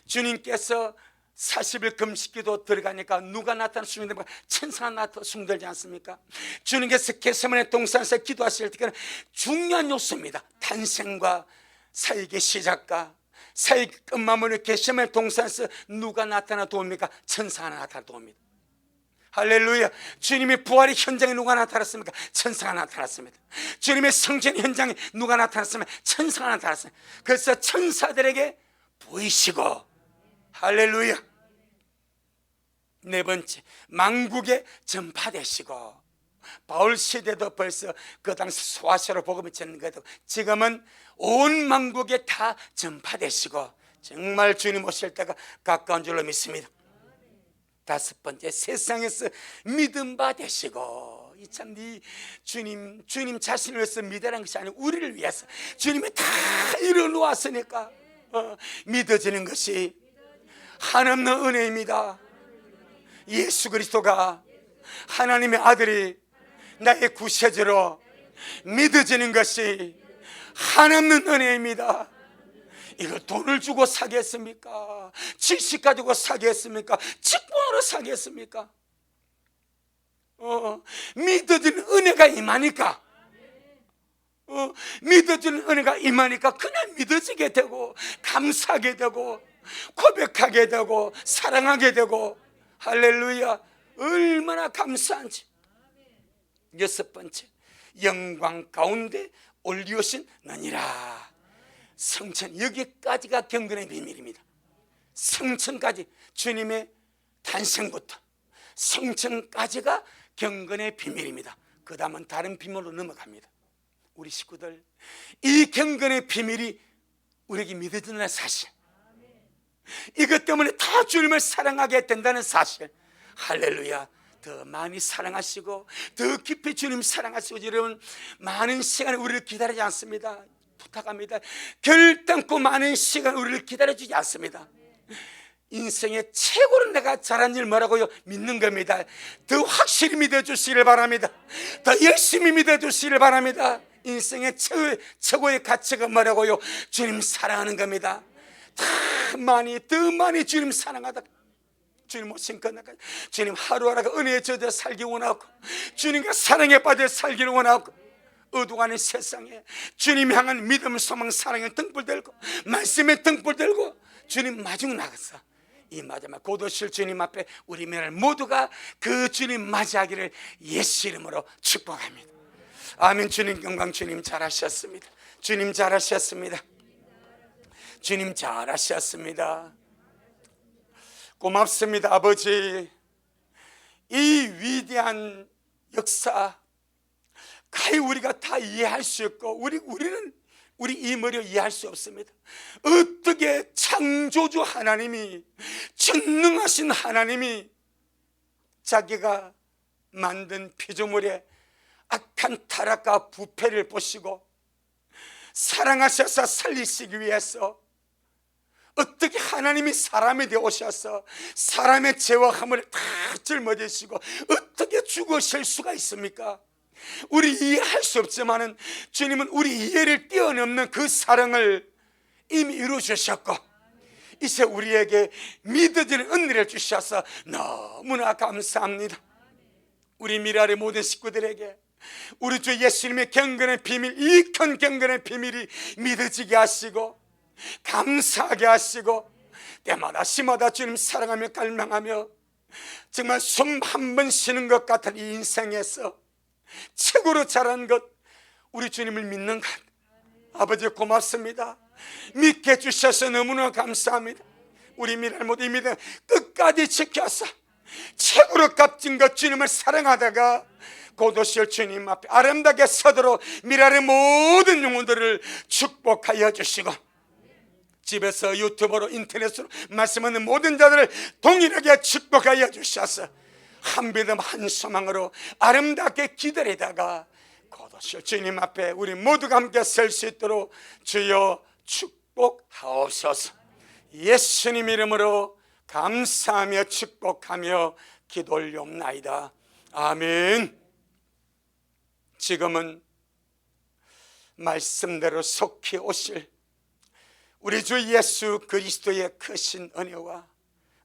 Speaker 1: 주님께서 40일 금식기도 들어가니까 누가 나타나 숭배됩니까? 천사가 나타나 숭배되지 않습니까? 주님께서 겟세마네 동산에서 기도하실 때는 중요한 요소입니다. 탄생과 사역의 시작과 사역의 끝마무리 겟세마네 동산에서 누가 나타나 도웁니까? 천사가 나타나 도웁니다. 할렐루야. 주님의 부활의 현장에 누가 나타났습니까? 천사가 나타났습니다. 주님의 성전 현장에 누가 나타났습니까? 천사가 나타났습니다. 그래서 천사들에게 보이시고, 할렐루야. 네 번째, 만국에 전파되시고. 바울 시대도 벌써 그 당시 소아시아로 복음이 전해지고, 지금은 온 만국에 다 전파되시고, 정말 주님 오실 때가 가까운 줄로 믿습니다. 다섯 번째, 세상에서 믿음 받으시고. 참, 주님 자신을 위해서 믿으라는 것이 아니고 우리를 위해서 주님이 다 이뤄놓았으니까 믿어지는 것이 한없는 은혜입니다. 예수 그리스도가 하나님의 아들이 나의 구세주로 믿어지는 것이 한없는 은혜입니다. 이거 돈을 주고 사겠습니까? 지식 가지고 사겠습니까? 직분으로 사겠습니까? 믿어지는 은혜가 임하니까, 믿어지는 은혜가 임하니까 그냥 믿어지게 되고, 감사하게 되고, 고백하게 되고, 사랑하게 되고. 할렐루야. 얼마나 감사한지. 여섯 번째, 영광 가운데 올리우신 너니라. 성천, 여기까지가 경건의 비밀입니다. 성천까지, 주님의 탄생부터 성천까지가 경건의 비밀입니다. 그 다음은 다른 비밀로 넘어갑니다. 우리 식구들, 이 경건의 비밀이 우리에게 믿어지는 사실, 이것 때문에 다 주님을 사랑하게 된다는 사실. 할렐루야. 더 많이 사랑하시고 더 깊이 주님 사랑하시고, 여러분 많은 시간을 우리를 기다리지 않습니다. 부탁합니다. 결단코 많은 시간 우리를 기다려주지 않습니다. 인생의 최고로 내가 잘한 일 뭐라고요? 믿는 겁니다. 더 확실히 믿어주시기를 바랍니다. 더 열심히 믿어주시기를 바랍니다. 인생의 최고의 가치가 뭐라고요? 주님 사랑하는 겁니다. 더 많이 주님 사랑하다, 주님 오신 끝날까지 주님 하루하루가 은혜에 젖어 살기 원하고, 주님과 사랑에 빠져 살기를 원하고, 어두워가는 세상에 주님 향한 믿음, 소망, 사랑에 등불 들고, 말씀에 등불 들고 주님 마중 나가서 이 마지막 곧 오실 주님 앞에 우리 들 모두가 그 주님 맞이하기를 예수 이름으로 축복합니다. 아멘. 주님 영광. 주님 잘하셨습니다. 주님 잘하셨습니다. 주님 잘하셨습니다. 고맙습니다. 아버지, 이 위대한 역사 가히 우리가 다 이해할 수 없고, 우리는 우리 이머리로 이해할 수 없습니다. 어떻게 창조주 하나님이, 전능하신 하나님이 자기가 만든 피조물의 악한 타락과 부패를 보시고 사랑하셔서 살리시기 위해서 어떻게 하나님이 사람이 되어 오셔서 사람의 죄와 허물을 다 짊어지시고 어떻게 죽으실 수가 있습니까? 우리 이해할 수 없지만은 주님은 우리 이해를 뛰어넘는 그 사랑을 이미 이루어주셨고, 이제 우리에게 믿어지는 은혜를 주셔서 너무나 감사합니다. 우리 미라의 모든 식구들에게 우리 주 예수님의 경건의 비밀, 이 큰 경건의 비밀이 믿어지게 하시고 감사하게 하시고 때마다 시마다 주님 사랑하며 갈망하며 정말 숨 한 번 쉬는 것 같은 이 인생에서 최고로 잘한 것, 우리 주님을 믿는 것, 아버지 고맙습니다. 믿게 해주셔서 너무나 감사합니다. 우리 미랄 모두 이 믿음 끝까지 지켜서 최고로 값진 것 주님을 사랑하다가 곧 오실 주님 앞에 아름답게 서도록 미랄의 모든 영혼들을 축복하여 주시고, 집에서 유튜브로 인터넷으로 말씀하는 모든 자들을 동일하게 축복하여 주셔서 한 믿음 한 소망으로 아름답게 기다리다가 곧 오실 주님 앞에 우리 모두가 함께 설 수 있도록 주여 축복하옵소서. 예수님 이름으로 감사하며 축복하며 기도 올리옵나이다. 아멘. 지금은 말씀대로 속히 오실 우리 주 예수 그리스도의 크신 은혜와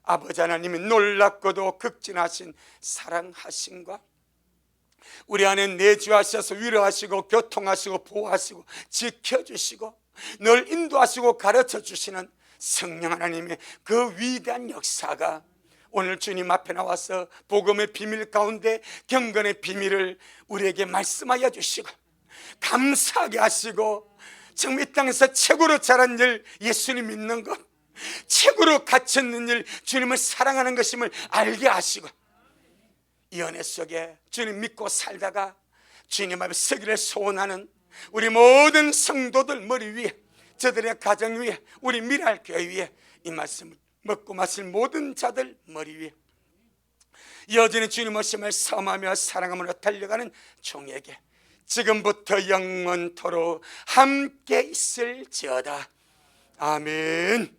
Speaker 1: 아버지 하나님의 놀랍고도 극진하신 사랑하심과 우리 안에 내주하셔서 위로하시고 교통하시고 보호하시고 지켜주시고 늘 인도하시고 가르쳐 주시는 성령 하나님의 그 위대한 역사가 오늘 주님 앞에 나와서 복음의 비밀 가운데 경건의 비밀을 우리에게 말씀하여 주시고 감사하게 하시고 정말 이 땅에서 최고로 잘한 일 예수님 믿는 것, 최고로 갇혔는 일 주님을 사랑하는 것임을 알게 하시고 이 은혜 속에 주님 믿고 살다가 주님 앞에 서기를 소원하는 우리 모든 성도들 머리 위에, 저들의 가정 위에, 우리 미랄 교회 위에 이 말씀을 먹고 마실 모든 자들 머리 위에 여전히 주님 오심을 섬하며 사랑하며 달려가는 종에게 지금부터 영원토록 함께 있을지어다. 아멘.